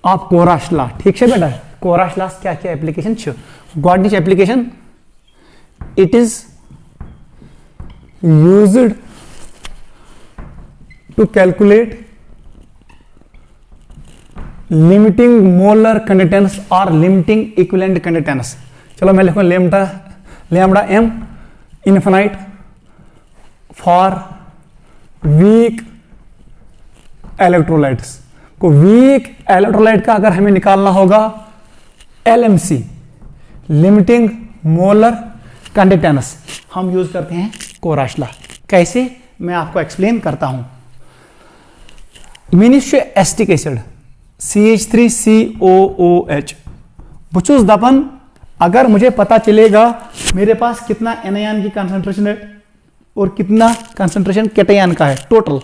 of Kohlrausch law. ठीक है बेटा कोराश लॉ क्या क्या एप्लीकेशन गोडनिच application it is used to calculate limiting molar conductance और लिमिटिंग इक्विवेलेंट कंडक्टेंस। चलो मैं लिखूँ lambda m infinite for weak electrolytes को। वीक इलेक्ट्रोलाइट का अगर हमें निकालना होगा LMC लिमिटिंग मोलर कंडक्टेंस हम यूज करते हैं कोराश लॉ। कैसे मैं आपको एक्सप्लेन करता हूं। मिनिस्ट्री एस्टिक एसिड CH3COOH बुचुस दपन अगर मुझे पता चलेगा मेरे पास कितना एनायन की कंसंट्रेशन है और कितना कंसंट्रेशन कैटयान का है टोटल,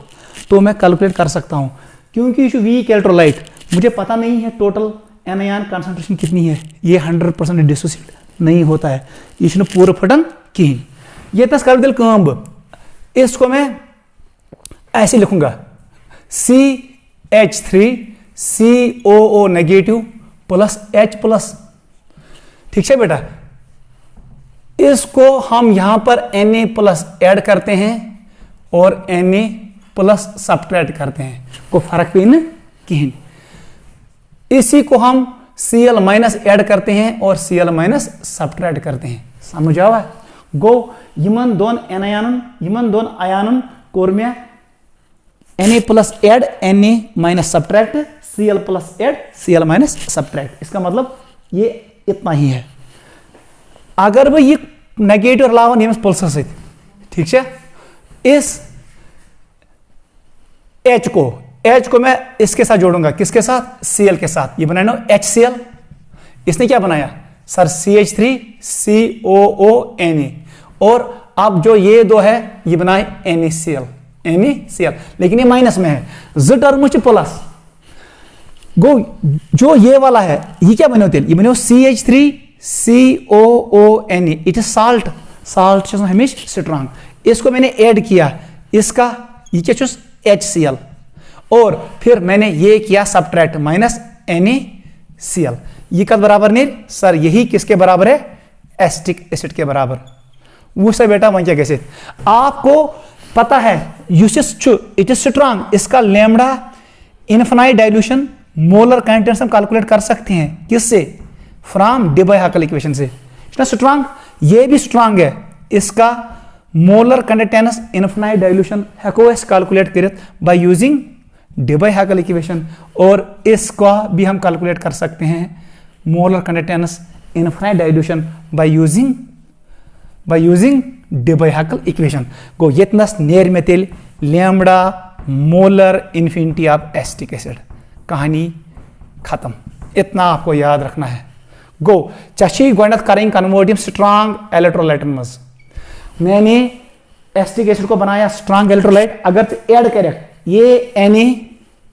तो मैं कैलकुलेट कर सकता हूं। क्योंकि वीक इलेक्ट्रोलाइट मुझे पता नहीं है टोटल एनायन कंसंट्रेशन कितनी है, ये 100% डिसोसिएट नहीं होता है, ये पूरा फटन कहीं। ये तस कर दिल काम इसको मैं ऐसे लिखूंगा CH3COO नेगेटिव प्लस H+। ठीक है बेटा इसको हम यहां पर Na+ ऐड करते हैं और Na+ सब्ट्रैक्ट करते हैं, को फर्क भी न कहीं। इसी को हम Cl- ऐड करते हैं और Cl- सब्ट्रैक्ट करते हैं। समझ आवा गो यमन दोन एनायन यमन दोन आयनन कोर में Na+ add Na- subtract Cl+ add Cl- subtract. इसका मतलब ये इतना ही है। अगर वह ये नेगेटिव रलावन यमस पल्स सहित, ठीक है, इस H को मैं इसके साथ जोड़ूंगा, किसके साथ? Cl के साथ। ये बनाया HCl, इसने क्या बनाया सर? CH3COONA। और अब जो ये दो है ये बनाए NaCl, लेकिन ये माइनस में है, Z टर्म प्लस। गो जो ये वाला है ये क्या बने होते हैं? ये बने CH3 COONE, it is salt. Salt हमेशा स्ट्रांग, इसको मैंने ऐड किया, इसका ये क्या HCl, और फिर मैंने ये किया सब्ट्रैक्ट माइनस NaCl। ये कद बराबर नहीं सर, यही किसके बराबर है? एसिटिक एसिड के बराबर। वो सर बेटा वहीं क्या कैसे आपको पता है, इट इज स्ट्रांग, इसका lambda infinite dilution molar conductance हम कैलकुलेट कर सकते हैं किससे? फ्रॉम डेबाय-हाकल इक्वेशन से। स्ट्रांग, ये भी स्ट्रांग है, इसका मोलर कंटेंट्स इनफाइनाइट डाइल्यूशन हेको कैलकुलेट कर बाय यूजिंग डेबाय-हाकल इक्वेशन, और इसका भी हम कैलकुलेट कर सकते हैं molar conductance infinite dilution by using Debye Huckel equation. गो यतनस नेर में तेल lambda molar infinity of acetic acid, कहानी खत्म। इतना आपको याद रखना है। गो ची गोडत करें कन्वर्ट स्ट्रांग इलेक्ट्रोलाइट मज। मैंने एसिटिक एसिड को बनाया स्ट्रांग इलेक्ट्रोलाइट, अगर तो ऐड करे ये Na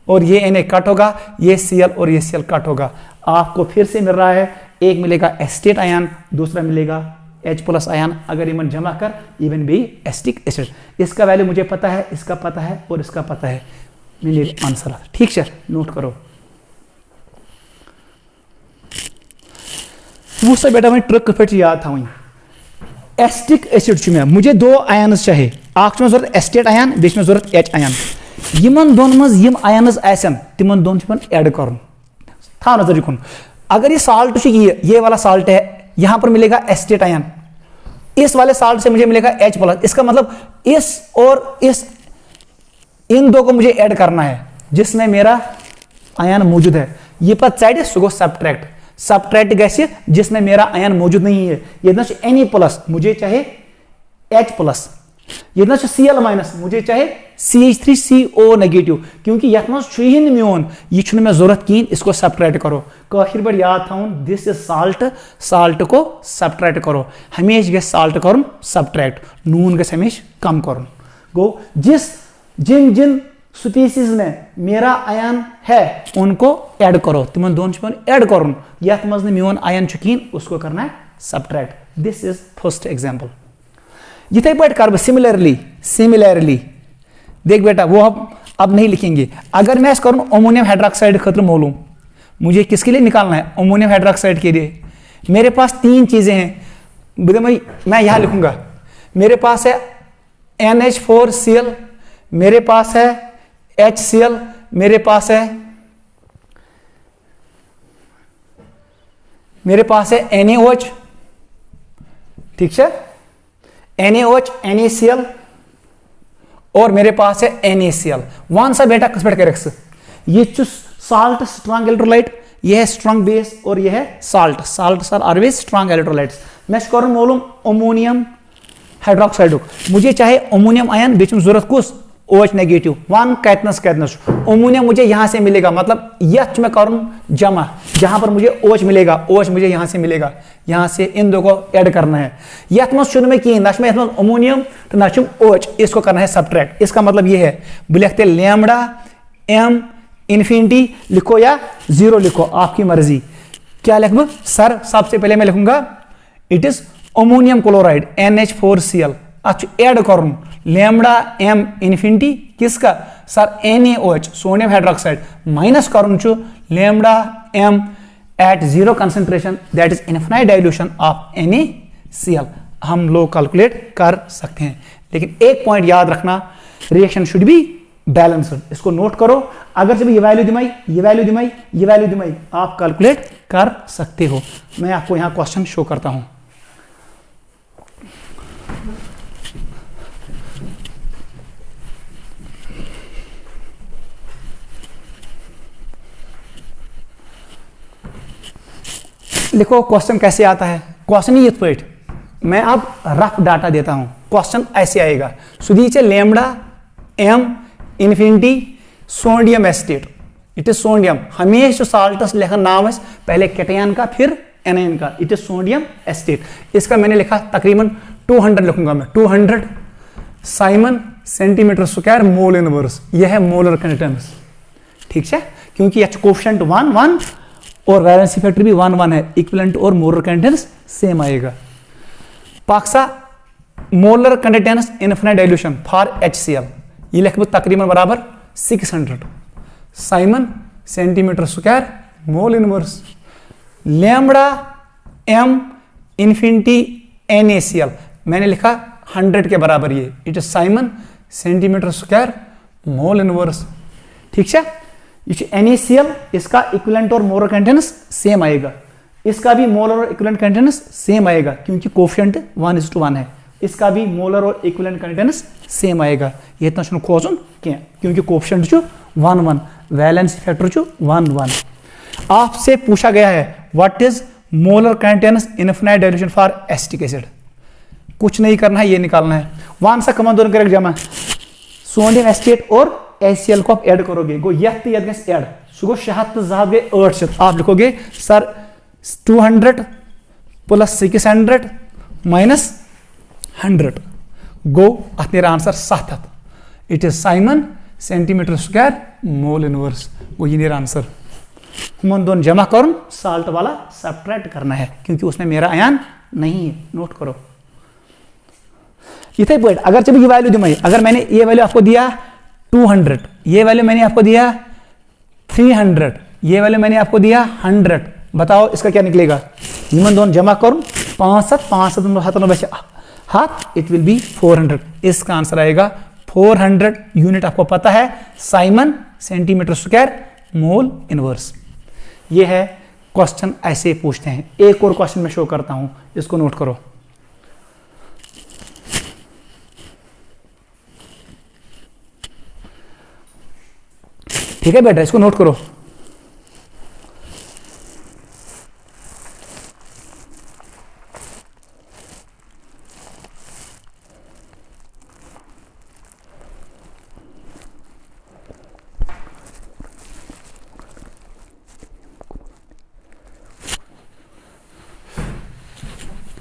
और ये Na कट होगा, ये Cl और ये Cl कट होगा, आपको फिर से मिल रहा है, एक मिलेगा एसिटेट आयन, दूसरा मिलेगा H+ आयन। अगर इमन जमा कर इवन भी एसिटिक एसिड, इसका वैल्यू मुझे पता है, इसका पता है और इसका पता है, मेरे आंसर। ठीक सर, नोट करो। वो सब बेटा मैं ट्रिक पे याद था वहीं। एसिटिक एसिड में मुझे दो आयन चाहिए, आख में जरूरत एसिटेट आयन, बीच में जरूरत H आयन। यमन दोन मज यम आयनस आसन तिमन दोन ऐड कर था नजर यकुन। अगर ये साल्ट ये वाला साल्ट है, यहां पर मिलेगा एसिटेट आयन, इस वाले साल्ट से मुझे मिलेगा H+। इसका मतलब इस और इस, इन दो को मुझे ऐड करना है जिसमें मेरा आयन मौजूद है। ये पद साइड सुगो सब्ट्रैक्ट गैसे जिसमें मेरा आयन मौजूद नहीं है। ये Na+, मुझे चाहे H+, ये Cl- मुझे चाहे CH3CO नेगेटिव, क्योंकि यथ मज मोन यह मैं जरूरत कहीं, इसको सब्ट्रैक्ट करो। काफिर बड़ याद था दिस इज साल्ट, साल्ट को सब्ट्रैक्ट करो, हमेशा गए साल्ट कर सब्ट्रैक्ट, नून गए हमेशा कम कर। गो जिन जिन स्पीसीज में मेरा आयन है उनको ऐड करो, तुम दोन ऐड कर, यथ मज मोन आयन कहीं, उसको करना है subtract. This is first example. इथे पे कर सिमिलरली देख बेटा, वो अब नहीं लिखेंगे। अगर मैं करूँ अमोनियम हाइड्रोक्साइड खतर मालूम, मुझे किसके लिए निकालना है? अमोनियम हाइड्रोक्साइड के लिए। मेरे पास तीन चीजें हैं, मैं यहां लिखूंगा। मेरे पास है NH4Cl, मेरे पास है HCl, मेरे पास है NaOH। ठीक है, NaOH, NaCl और मेरे पास है NaCl। वन सा बेटा किस बैठ के रख, ये साल्ट स्ट्रांग इलेक्ट्रोलाइट, ये है स्ट्रांग बेस और ये है salt. Salt are always strong electrolytes. मैं करूँ मालूम अमोनियम हाइड्रोक्साइड, मुझे चाहे अमोनियम आयन, बीच में जरूरत कुछ OH negative, one Katniss ammonium मुझे यहां से मिलेगा, मतलब यह मैं करूं जमा, जहां पर मुझे OH मिलेगा, OH मुझे यहां से मिलेगा, यहां से इन दो को ऐड करना है। यह शुरू में की नश में अमोनियम तो नशम OH, इसको करना है सब्ट्रैक्ट। इसका मतलब यह है लिखते लैम्डा M इन्फिनिटी लिखो या 0 लिखो, आपकी मर्जी। क्या लिखूं सर? सबसे पहले मैं लिखूंगा it is ammonium chloride NH4Cl, अच्छा ऐड करूं लैम्डा M इन्फिनिटी किसका sir? NaOH sodium hydroxide, minus करूं lambda M at 0 concentration, that is infinite dilution of NaCl। हम लोग कैलकुलेट कर सकते हैं, लेकिन एक पॉइंट याद रखना, रिएक्शन शुड बी बैलेंस्ड। इसको नोट करो। अगर जब ये वैल्यू दिमाई, ये वैल्यू दिमाई, ये वैल्यू दिमाई, आप कैलकुलेट कर सकते हो। मैं आपको यहां क्वेश्चन शो करता हूं। लिखो क्वेश्चन कैसे आता है। क्वेश्चन ही पेट मैं अब रफ डाटा देता हूं। क्वेश्चन ऐसे आएगा, सुधीचे lambda M infinity sodium acetate, it is sodium. हमेशा साल्टस लिखा नाम है पहले कैटायन का फिर एनायन का, इट इज सोडियम एसिटेट। इसका मैंने लिखा तकरीबन 200 लिखूंगा मैं, 200 Simon centimetre square mole inverse, यह है मोलर कंटेंट्स। ठीक है, क्योंकि एच कोफिशिएंट 1 1 और वैलेंसी फैक्टर भी 1 1 है, इक्विवेलेंट और मोलर कंटेंस सेम आएगा। पाक्सा molar conductance infinite dilution for HCl, ये लगभग तकरीबन बराबर 600 siemens centimetre square mole inverse. Lambda m infinity NaCl मैंने लिखा 100 के बराबर, ये it is siemens centimetre square mole inverse. ठीक है, NaCl इसका इक्विवेलेंट और मोलर कंटेंस सेम आएगा, इसका भी मोलर और इक्विवेलेंट कंटेंस सेम आएगा क्योंकि कोफिशिएंट 1:1 है, इसका भी मोलर और इक्विवेलेंट कंटेंस सेम आएगा। ये इतना खोजन क्या, क्योंकि कोफिशिएंट 1 1, वैलेंसी फैक्टर 1 1। आपसे पूछा गया है what is molar conductance infinite dilution for acetic acid, कुछ नहीं करना है, ये निकालना है। वन सा कमान दोनों करेक्ट जमा, सोडियम एसिटेट और HCl को आप ऐड करोगे, गो यथ यथ गस ऐड, सो गो 700 गए 800, आप लिखोगे सर 200 प्लस 600 माइनस 100 गो अत नेर answer 700। It is siemens centimetre square mole inverse, वो ये नेर आंसर। हम दोनों जमा कर साल्ट वाला सब्ट्रैक्ट करना है क्योंकि उसमें मेरा आयन नहीं है, नोट करो। इथे पॉइंट अगर जब ये वैल्यू दी, अगर मैंने ये वैल्यू आपको दिया 200, ये वैल्यू मैंने आपको दिया 300, ये वैल्यू मैंने आपको दिया 100, बताओ इसका क्या निकलेगा। निमन दोनों जमा करूं 5 हाथ, इट विल बी 400, इसका आंसर आएगा 400 यूनिट। आपको पता है Simon centimetre square mole inverse. ये है क्वेश्चन, ऐसे पूछते हैं। एक और क्वेश्चन में शो करता हूं, इसको नोट करो। ठीक है बेटा, इसको नोट करो।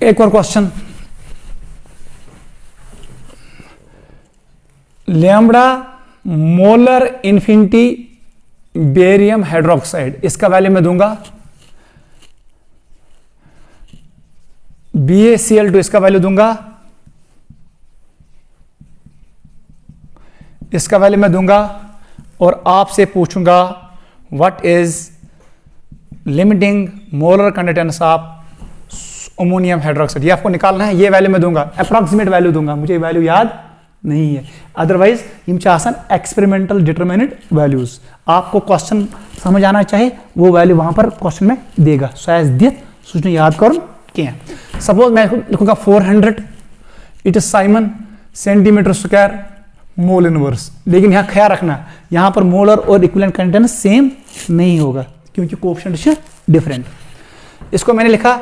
एक और question, lambda molar infinity barium hydroxide, इसका वैल्यू मैं दूंगा BaCl2, इसका वैल्यू दूंगा, इसका वैल्यू मैं दूंगा, और आपसे पूछूंगा what is limiting molar conductance of ammonium hydroxide. ये आपको निकालना है, ये वैल्यू मैं दूंगा, अप्रॉक्सीमेट वैल्यू दूंगा, मुझे वैल्यू याद नहीं है, अदरवाइज यम एक्सपेरिमेंटल डिटरमिनेंट वैल्यूज। आपको क्वेश्चन समझ आना चाहिए, वो वैल्यू वहां पर क्वेश्चन में देगा, शायद दित सोचने याद करूं क्या। सपोज मैं लिखूंगा 400, it is siemens centimetre square mole inverse, लेकिन यहां ख्याल रखना यहां पर मोलर और इक्विवेलेंट कंटेंट सेम नहीं होगा क्योंकि कोएफिशिएंट डिफरेंट। इसको मैंने लिखा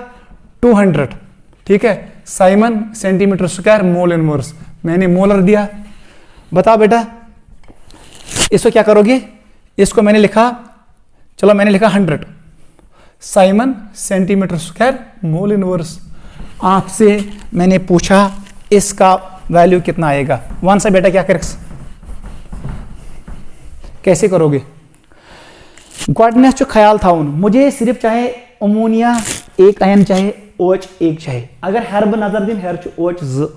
200, ठीक है, Simon centimetre square mole inverse, मैंने मोलर दिया। बताओ बेटा इसको क्या करोगे, इसको मैंने लिखा, चलो मैंने लिखा 100 Simon centimetre square mole inverse. आपसे मैंने पूछा इसका वैल्यू कितना आएगा। वन सा बेटा क्या करें, कैसे करोगे। गॉडनेस जो ख्याल था उन, मुझे सिर्फ चाहे अमोनिया एक आयन चाहे OH एक चाहे, अगर हर्ब नजर दिन हर OH ज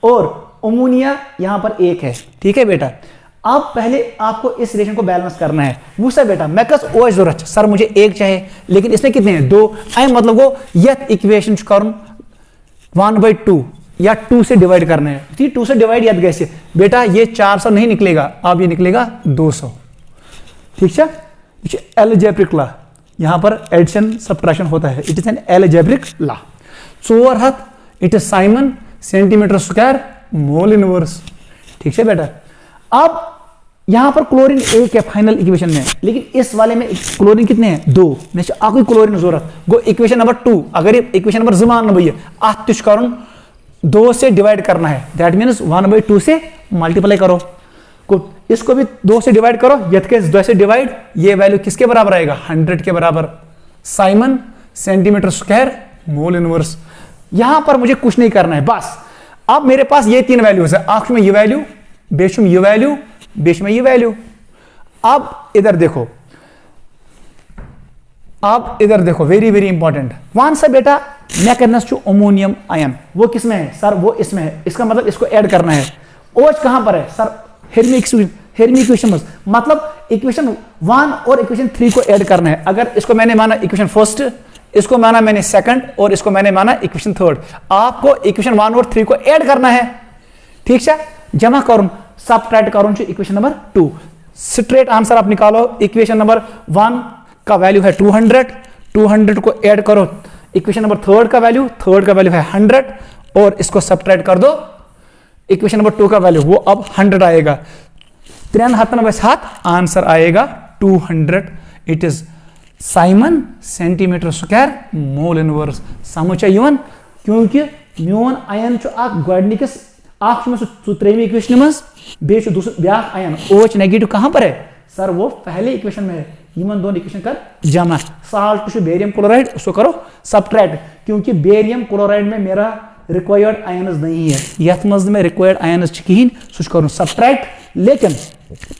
और अमोनिया यहां पर एक है, ठीक है बेटा। अब पहले आपको इस रिलेशन को बैलेंस करना है। वो सर बेटा मैं कस OH जरूरत सर मुझे एक चाहे, लेकिन इसमें कितने हैं 2, आई मतलब वो यह इक्वेशन करूं 1/2 या 2 से डिवाइड करना है, ठीक 2 से डिवाइड याद कैसे बेटा, ये 400 नहीं निकलेगा, अब ये निकलेगा 200, ठीक है। एलजेब्रिक लॉ, यहां पर एडिशन सब्ट्रैक्शन होता है, it is an algebraic law. 4 हाथ, it is siemens centimetre square mole inverse, ठीक है बेटा। अब यहां पर क्लोरीन एक है फाइनल इक्वेशन में, लेकिन इस वाले में क्लोरीन कितने हैं 2, आपको क्लोरीन जरूरत गो इक्वेशन नंबर 2, अगर ये इक्वेशन नंबर जमान भैया आतिश करुण 2 से डिवाइड करना है, दैट मीन्स 1/2 से मल्टीप्लाई करो, इसको भी 2 से डिवाइड करो, यथ के 2 से डिवाइड, ये वैल्यू किसके बराबर आएगा 100 के बराबर, Simon centimetre square mole inverse. यहां पर मुझे कुछ नहीं करना है बस। अब मेरे पास ये 3 वैल्यूज है, आखिर में ये वैल्यू, बेश में ये वैल्यू, बेश में ये वैल्यू। अब इधर देखो अब इधर देखो, वेरी वेरी इंपॉर्टेंट, वन सा बेटा मैकेनस टू अमोनियम आयन, वो किसमें है सर? वो इसमें है। इसका मतलब इसको ऐड करना है। OH कहां पर है सर? हेरमी इक्वेशन में, मतलब इक्वेशन 1 और इक्वेशन 3 को ऐड करना है। अगर इसको मैंने माना इक्वेशन फर्स्ट, इसको माना मैंने सेकंड, और इसको मैंने माना इक्वेशन थर्ड, आपको इक्वेशन 1 और 3 को ऐड करना है। ठीक है, जमा करूं, सबट्रैक्ट करूं इक्वेशन नंबर 2, स्ट्रेट आंसर आप निकालो। इक्वेशन नंबर 1 का वैल्यू है 200 को ऐड करो इक्वेशन नंबर थर्ड का वैल्यू है 100, और इसको सबट्रैक्ट कर दो इक्वेशन नंबर 2 का वैल्यू, वो अब 100 आएगा। 3 आंसर आएगा 200। It is siemens centimetre square mole inverse. समझ यवन, क्योंकि मोन आयन गोडनिकस त्रेमी इक्वेशन मज ब्या आयन OH नेगेटिव कहां पर है सर? वो पहले इक्वेशन में है। इन दोनों इक्वेशन कर जमा। साल्ट टू बेरियम क्लोराइड, उसको करो सबट्रैक्ट, क्योंकि बेरियम क्लोराइड में मेरा रिक्वायर्ड आयन्स नहीं है, यथ मज में रिक्वायर्ड आयन्स कहीं सह करो सबट्रैक्ट। लेकिन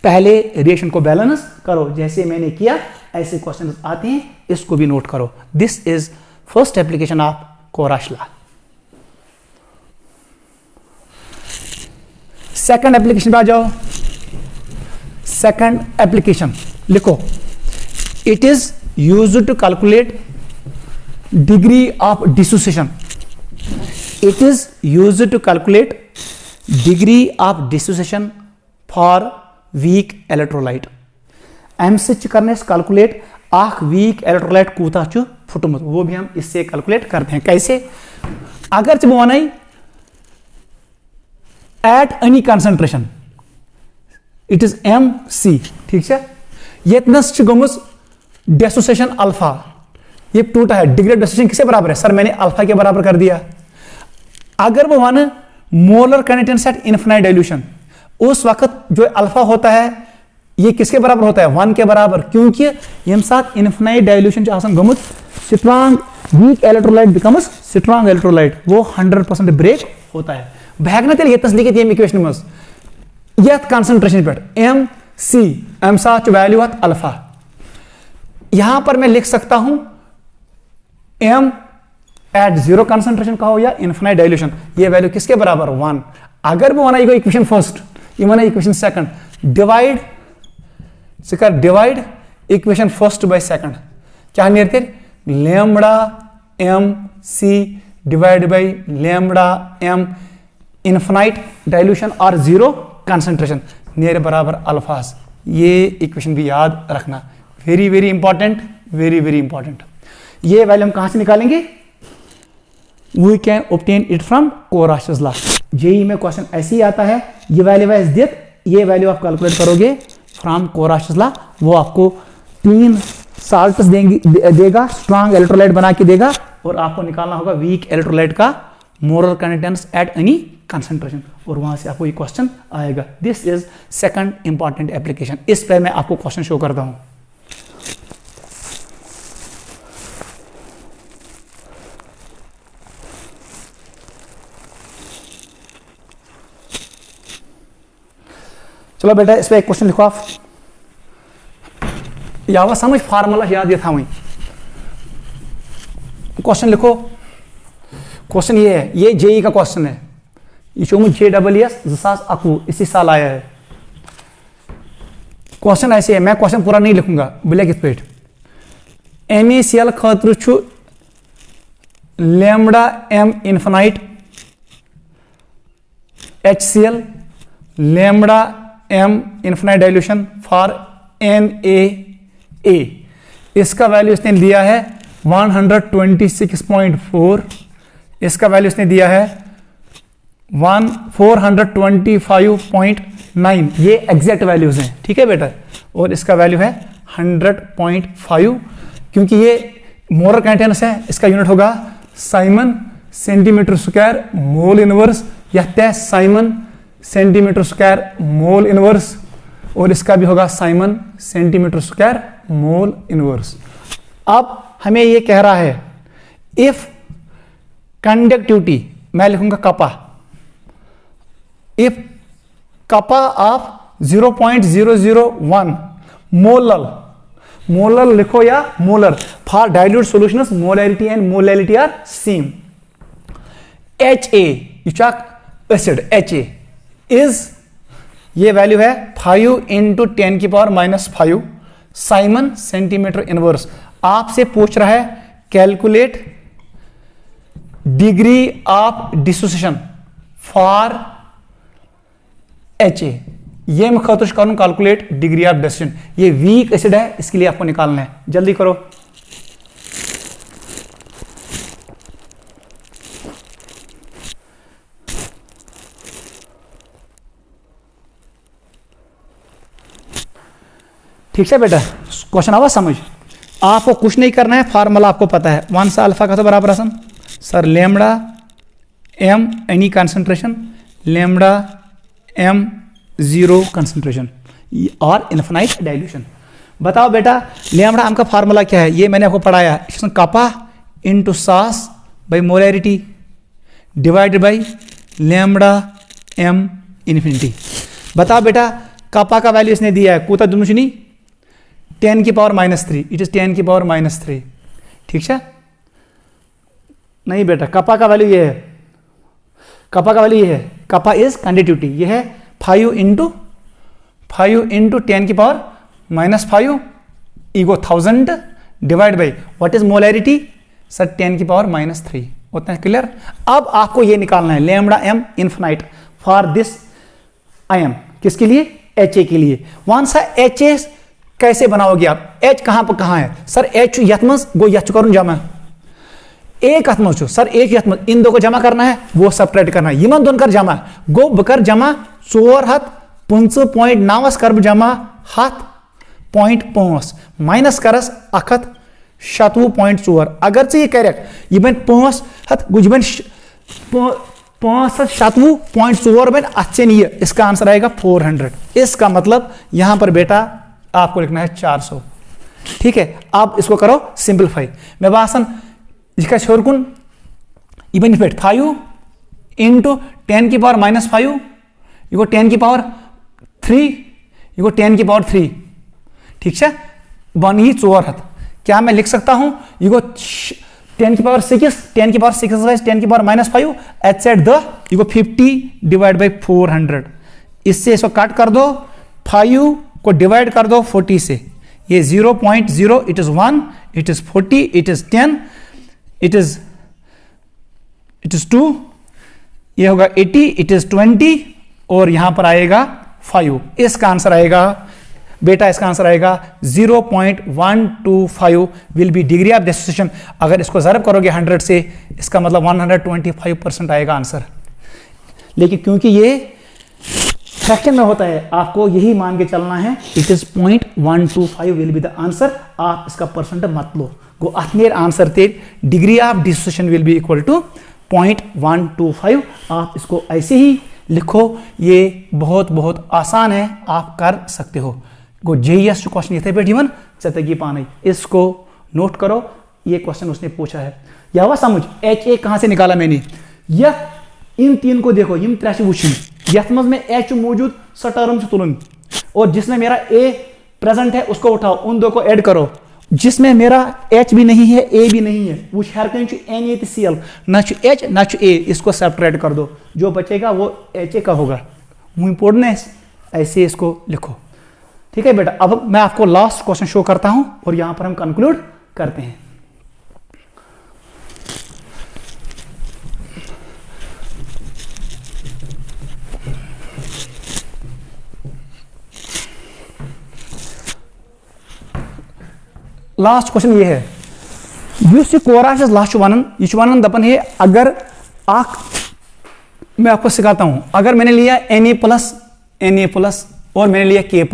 पहले रिएक्शन को बैलेंस करो, जैसे मैंने किया ऐसे क्वेश्चन आते हैं, इसको भी नोट करो। This is first application of Kohlrausch law. Second application पे आ जाओ। सेकंड एप्लीकेशन लिखो, it is used to calculate degree of dissociation. It is used to calculate degree of dissociation for weak electrolyte. अमि सह करने calculate आख weak electrolyte कूता फुटमुत, वो भी हम इससे कैलकुलेट करते हैं। कैसे? अगर बह one eight any concentration, it is MC, ठीक है, यतनस गमुस डेसोसिएशन अल्फा, ये टूटा है, डिग्री ऑफ डेसोसिएशन किसके बराबर है सर? मैंने अल्फा के बराबर कर दिया। अगर वो one molar conductance at infinite dilution, उस वक्त जो अल्फा होता है ये किसके बराबर होता है? 1 के बराबर, क्योंकि यम साथ इनफिनाइट डाइल्यूशन गमुत strong weak electrolyte becomes strong electrolyte, वो 100% ब्रेक होता है। बहना तेल यतस लिखित ये इक्वेशन मज यथ कंसंट्रेशन पे MC, अम साथ वैल्यू अत अल्फा। यहां पर मैं लिख सकता हूं M एट 0 कंसंट्रेशन का हो या इनफिनाइट डाइल्यूशन, ये वैल्यू किसके बराबर? 1। अगर वो वन इक्वेशन फर्स्ट, ये one equation second, divide equation first by second, क्या नेरते lambda MC divide by lambda M infinite dilution और 0 कंसंट्रेशन नेर बराबर अल्फाज। ये इक्वेशन भी याद रखना, very very important, very very important. ये वैल्यू हम कहां से निकालेंगे? We can obtain it from Kohlrausch's law. JEE में क्वेश्चन ऐसे ही आता है, ये वैल्यू वाइज दित, ये वैल्यू आप कैलकुलेट करोगे फ्रॉम कोराशस लॉ, वो आपको 3 साल्ट्स देगा, स्ट्रॉन्ग इलेक्ट्रोलाइट बना के देगा, और आपको निकालना होगा वीक इलेक्ट्रोलाइट का molar conductance eight any concentration, और वहां से आपको ये क्वेश्चन आएगा। This is second important application. इस पर मैं आपको क्वेश्चन शो करता हूं। चलो बेटा, इस पर एक क्वेश्चन लिखो आप, या समझ फार्मूला याद ये था वहीं। क्वेश्चन लिखो। क्वेश्चन ये है, ये जेई का क्वेश्चन है, ये JEES 2021 इसी साल आया है। क्वेश्चन ऐसे है, मैं क्वेश्चन पूरा नहीं लिखूंगा, ब्लैक स्पेट। NaCl खतरु छु lambda M infinite, HCl lambda M infinite dilution for NaA। इसका वैल्यू इसने दिया है 126.4, इसका वैल्यू इसने दिया है 425.9, ये एग्जैक्ट वैल्यूज हैं, ठीक है बेटा, और इसका वैल्यू है 100.5, क्योंकि ये मोलर कंटेंस है, इसका यूनिट होगा Simon centimetre square mole inverse, या तय Simon centimetre square mole inverse, और इसका भी होगा Simon centimetre square mole inverse. अब हमें ये कह रहा है इफ कंडक्टिविटी, मैं लिखूंगा kappa, if kappa of 0.001 molal molar लिखो या molar. For dilute solutions molarity and molality are same. HA acid HA is, ये वैल्यू है 5 इंटू 10 की पावर -5 साइमन सेंटीमीटर इनवर्स। आपसे पूछ रहा है calculate degree of dissociation for HA। ये मैं खतुश करूं कैलकुलेट डिग्री ऑफ डिसोसिएशन। ये वीक एसिड है, इसके लिए आपको निकालना है, जल्दी करो। ठीक है बेटा, क्वेश्चन आवा समझ। आपको कुछ नहीं करना है, फार्मूला आपको पता है। 1 सा अल्फा का तो बराबर आसन sir lambda M any concentration lambda M 0 concentration और इन्फिनाइट डाइल्यूशन। बताओ बेटा लेमड़ा एम का फार्मूला क्या है? ये मैंने आपको पढ़ाया है, इसमें कपा इंटू सास by molarity divided by lambda M infinity. बताओ बेटा कपा का वैल्यू इसने दिया है कोता दुनुशनी 10 की पावर -3, इट इज 10 की पावर -3। ठीक है, नहीं बेटा कपा का वैल्यू ये है, कपा का वैल्यू ये है, कपा इज कंडक्टिविटी, ये है 5 इंटू 10 की power -5 ego 1000 divide by what is molarity sir 10 की पावर -3। उतना क्लियर। अब आपको ये निकालना है lambda M infinite for this ion, किसके लिए? HA के लिए। वन सा HA कैसे बनाओगे आप? H कहां पर कहां है सर? H यथमस गो यच करूं जमा एक अथमस सर, एक यथमस इन दो को जमा करना है, वो सब्ट्रैक्ट करना है। यमन दोन कर जमा गो बकर जमा 4 हथ 5.9 कर जमा हथ 0.5 माइनस करस 1 7.4। अगर ये करेक्ट ये बन 5 हथ गुज बन 5 7.4 बन अच्छे नहीं है, इसका आंसर आएगा 400। इसका मतलब यहां पर बेटा आपको लिखना है 400। ठीक है, आप इसको करो सिंपलीफाई। मैं बासन इसका छोरकुन इवन इफेक्ट 5 इंटू 10 की पावर -5 इको 10 की पावर 3 इको 10 की पावर 3। ठीक है, 1 ही 4 हथ। क्या मैं लिख सकता हूं इको 10 की पावर 6 10 की पावर 6 10 की पावर -5 एच सेट द इको 50 डिवाइड बाई 400। इससे इसको काट कर दो, 5 को डिवाइड कर दो 40 से, ये 0.0 it is 1 it is 40 it is 10 it is 2 ये होगा 80 इट इज 20 और यहां पर आएगा 5। इसका आंसर आएगा बेटा, इसका आंसर आएगा 0.125 will B degree of dissociation. अगर इसको ज़रब करोगे 100 से, इसका मतलब 125% आएगा आंसर। लेकिन क्योंकि ये फ्रैक्शन में होता है, आपको यही मान के चलना है, it is 0.125 will be the answer. आप इसका परसेंट मत लो, गो अथनेर आंसर ते degree of dissociation will be equal to 0.125। आप इसको ऐसे ही लिखो, ये बहुत बहुत आसान है, आप कर सकते हो। गो JES क्वेश्चन ये थे बेटी वन चतगी पानी, इसको नोट करो, ये क्वेश्चन उसने पूछा है। या वह समझ HA कहां से निकाला मैंने? यह इन तीन को देखो, इन त्रेश वुशन यथ में H मौजूद सटर्म से तुलन, और जिसमें मेरा A प्रेजेंट है उसको उठाओ, उन दो को ऐड करो। जिसमें मेरा H भी नहीं है A भी नहीं है, वो हर कहीं NaCl ना H ना A, इसको सब्ट्रैक्ट कर दो, जो बचेगा वो HA का होगा। इंपॉर्टेंट है, ऐसे इसको लिखो। ठीक है बेटा, अब मैं आपको लास्ट क्वेश्चन शो करता हूं और यहां पर हम कंक्लूड करते हैं। लास्ट क्वेश्चन ये है, युस कोरा लास्ट वन यह वन दपन है, अगर मैं आपको सिखाता हूं, अगर मैंने लिया Na+ और मैंने लिया K+,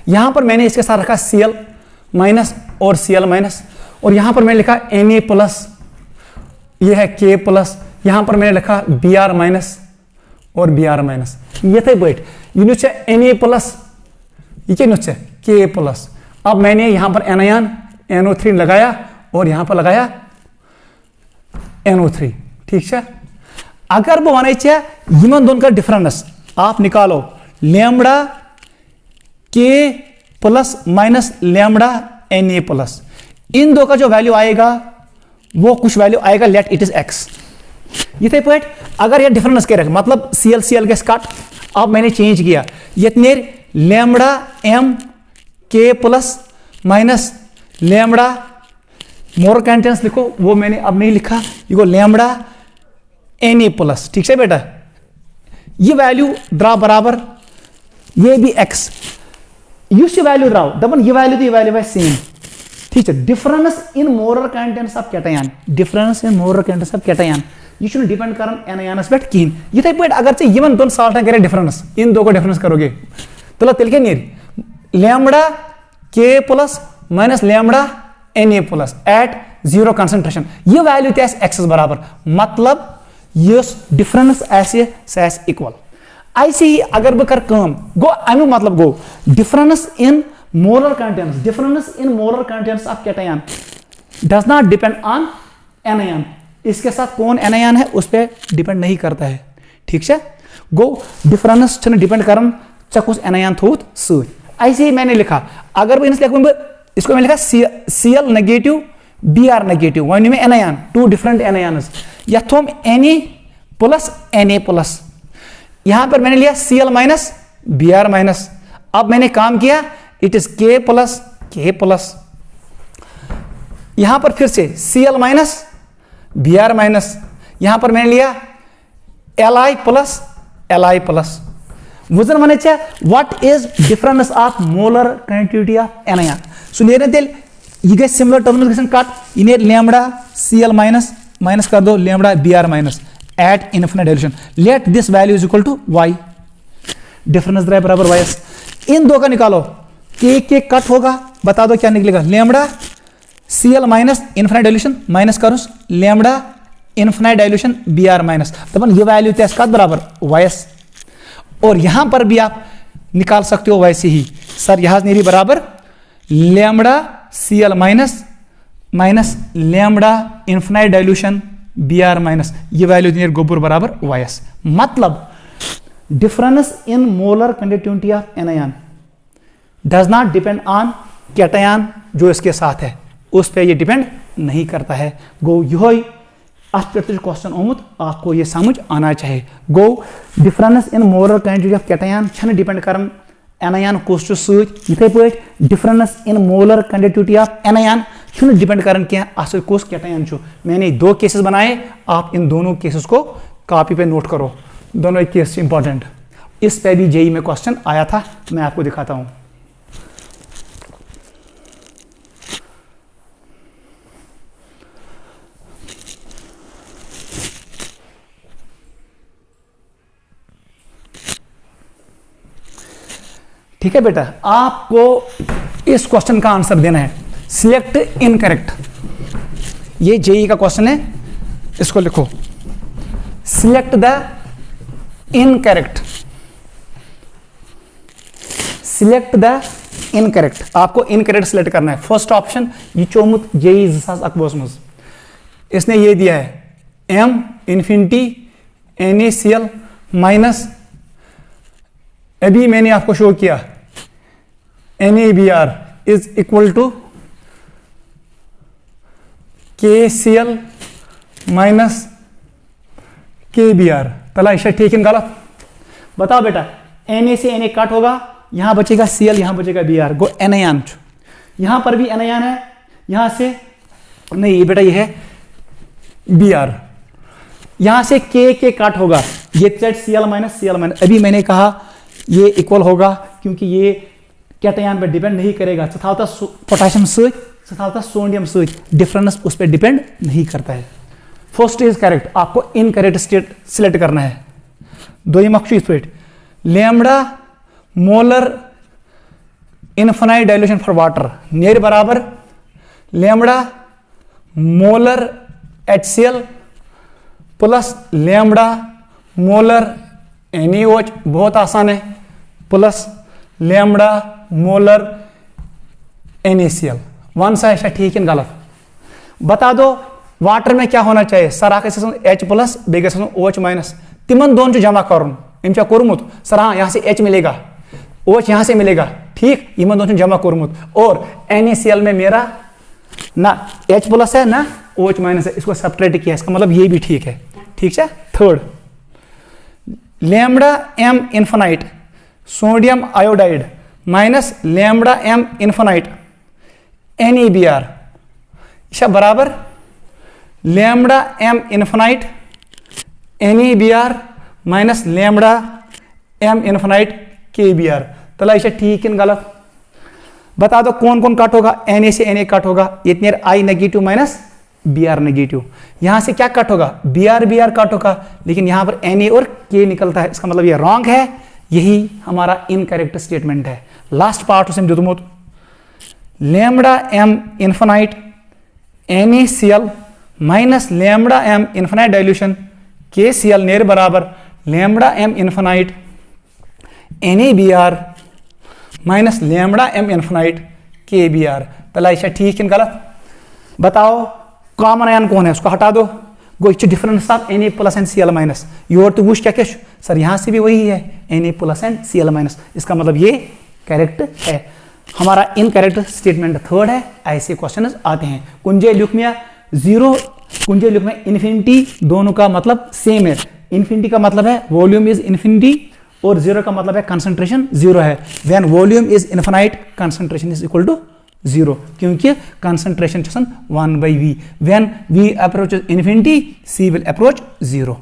यहां पर मैंने इसके साथ रखा Cl- और Cl-, और यहां पर मैंने लिखा Na+, यह है K+, यहां पर मैंने लिखा Br- और Br-, ये थे बैठ Na+, ये K+। अब मैंने यहां पर एनायन NO3 लगाया और यहां पर लगाया NO3। ठीक है, अगर वो वन यमन दोनों का डिफरेंस आप निकालो, lambda K plus minus lambda Na plus, इन दो का जो वैल्यू आएगा वो कुछ वैल्यू आएगा, लेट इट इज एक्स। इथे पे अगर ये डिफरेंस के रख मतलब CL के कट, अब मैंने चेंज किया ये लैम्बडा एम के प्लस माइनस लैम्बडा मोर कंटेंस लिखो, वो मैंने अब नहीं लिखा, ये लैम्बडा Na प्लस। ठीक है बेटा, ये वैल्यू द्रा बराबर ये भी एक्स, युस वैल्यू द्राव दपन ये वैल्यू तो ये वैल्यू है सेम। ठीक है, difference in molar conductance of cation, difference in molar conductance of cation यह डिपेंड कर एनायनस पे कहीं। इथे पे अगर इन दोन साल्टन करे डिफरेंस, इन दो को डिफरेंस करोगे तो तेल क्या नीर लैम्बडा के plus minus lambda Na plus at zero concentration, ये वैल्यू एक्स बराबर, मतलब यस डिफरेंस सह इक्वल। ऐसे ही अगर बह कर गो अमु मतलब गो difference in molar conductance, difference in molar conductance of cation does not depend on anion, इसके साथ कौन एनायन है उस पर डिपेंड नहीं करता है। ठीक है, गो डिफरेंस डिपेंड कर कुछ एनायन थोत स। ऐसे ही मैंने लिखा, अगर बह इसको मैंने लिखा Cl negative Br negative, one में एनायन टू डिफरेंट एनायन, या थोम Na प्लस Na प्लस, यहां पर मैंने लिया Cl माइनस Br माइनस। अब मैंने काम किया इट इज K प्लस, यहां पर फिर से Cl माइनस Br माइनस, यहां पर मैंने लिया Li प्लस। वजन one what is difference of molar quantity of anion, so नेर तेल यह गई सिमिलर टर्म्स गन कट, यह नेर लैम्बडा Cl माइनस माइनस कर दो lambda Br minus at infinite dilution, let this value is equal to y, difference द्राय बराबर ys। इन दो का निकालो, के कट होगा, बता दो क्या निकलेगा, lambda Cl minus infinite dilution minus करो lambda infinite dilution Br minus, तब ये वैल्यू कट बराबर ys। और यहां पर भी आप निकाल सकते हो वैसे ही, सर यहां मेरी बराबर lambda Cl minus minus lambda infinite dilution Br minus, ये वैल्यू नियर गोबर बराबर ys, मतलब difference in molar conductivity of anion does not depend on cation जो इसके साथ है उस पर ये डिपेंड नहीं करता है। गो यह क्वेश्चन आमुत, आपको ये समझ आना चाहिए। गो difference in molar quantity of cation छन डिपेंड कर एनायन कुछ सथे पे difference in molar conductivity of anion छुन डिपेंड कर कुछ कैटायन। मैंने दो केसेस बनाए, आप इन दोनों केसेस को कॉपी पे नोट करो, दोनों केस इंपॉर्टेंट। इस पे भी जेई में क्वेश्चन आया था, मैं आपको दिखाता हूं। ठीक है बेटा, आपको इस क्वेश्चन का आंसर देना है, सिलेक्ट इनकरेक्ट। ये जेई का क्वेश्चन है, इसको लिखो select the incorrect, select the incorrect. आपको इनकरेक्ट सिलेक्ट करना है। फर्स्ट ऑप्शन ये चोमुत जेई 2021 में इसने ये दिया है m इंफिनिटी NaCl माइनस, अभी मैंने आपको शो किया NaBr is equal to KCl minus KBr। पहला इशा ठीक है गलत, बताओ बेटा, Na से Na कट होगा, यहां बचेगा Cl, यहां बचेगा Br, गो एनायन। यहां पर भी एनायन है, यहां से नहीं ये बेटा ये है Br, यहां से K कट होगा, ये Cl माइनस Cl माइनस। अभी मैंने कहा ये इक्वल होगा क्योंकि ये कैटायन पर डिपेंड नहीं करेगा, तथा पोटेशियम तथा सोडियम से डिफरेंस उस पर डिपेंड नहीं करता है। फर्स्ट इज करेक्ट, आपको इनकरेक्ट स्टेट सिलेक्ट करना है। दोयम lambda molar infinite dilution for water near बराबर lambda molar HCl plus lambda molar NaOH, बहुत आसान है, प्लस लैम्बडा मोलर NaCl। वन सा ऐसा ठीक है गलत, बता दो वाटर में क्या होना चाहिए, सर H प्लस बेगे OH माइनस, तिमन दोन जो जमा कर कोर्मुत सर, हाँ यहाँ से H मिलेगा, OH यहाँ से मिलेगा, ठीक, इमन दोनों जमा कोरमुत, और NaCl में मेरा ना H प्लस है ना OH माइनस है, इसको सब्ट्रैक्ट किया, इसका मतलब ये भी ठीक है। ठीक है। Third, lambda m infinite sodium iodide minus lambda m infinite NaBr बराबर lambda m infinite NaBr minus lambda m infinite KBr। तला इसे ठीक है गलत? बता दो कौन कौन कट होगा? Na से Na कट होगा, इतने I negative minus Br negative. यहां से क्या कट होगा? Br कट होगा, लेकिन यहां पर Na और K निकलता है, इसका मतलब ये रॉन्ग है, यही हमारा इनकरेक्ट स्टेटमेंट है। लास्ट पार्ट उसे जो lambda m infinite NaCl minus lambda m infinite dilution KCl नेर बराबर lambda m infinite NaBr minus lambda m infinite KBr। तला इसे ठीक है गलत? बताओ कॉमन आयन कौन है, उसको हटा दो। गो difference of Na plus and Cl minus, योर तो क्या क्या सर, यहां से भी वही है Na plus and Cl minus, इसका मतलब ये करेक्ट है। हमारा इनकरेक्ट स्टेटमेंट थर्ड है। ऐसे क्वेश्चन आते हैं। कुंजे ल्यूकमिया जीरो, कुंजे ल्यूकमिया इन्फिनिटी, दोनों का मतलब सेम है। इन्फिनिटी का मतलब है वॉल्यूम इज इन्फिनिटी और जीरो का मतलब है कंसंट्रेशन जीरो है। When volume is infinite concentration is equal to zero, क्योंकि concentration 1/v। When v approaches infinity c will approach zero.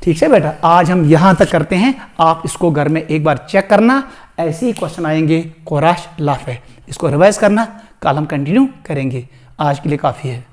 ठीक है बेटा, आज हम यहां तक करते हैं, आप इसको घर में एक बार चेक करना। ऐसे ही क्वेश्चन आएंगे, कोराश लाफ है, इसको रिवाइज करना, कल हम कंटिन्यू करेंगे। आज के लिए काफी है।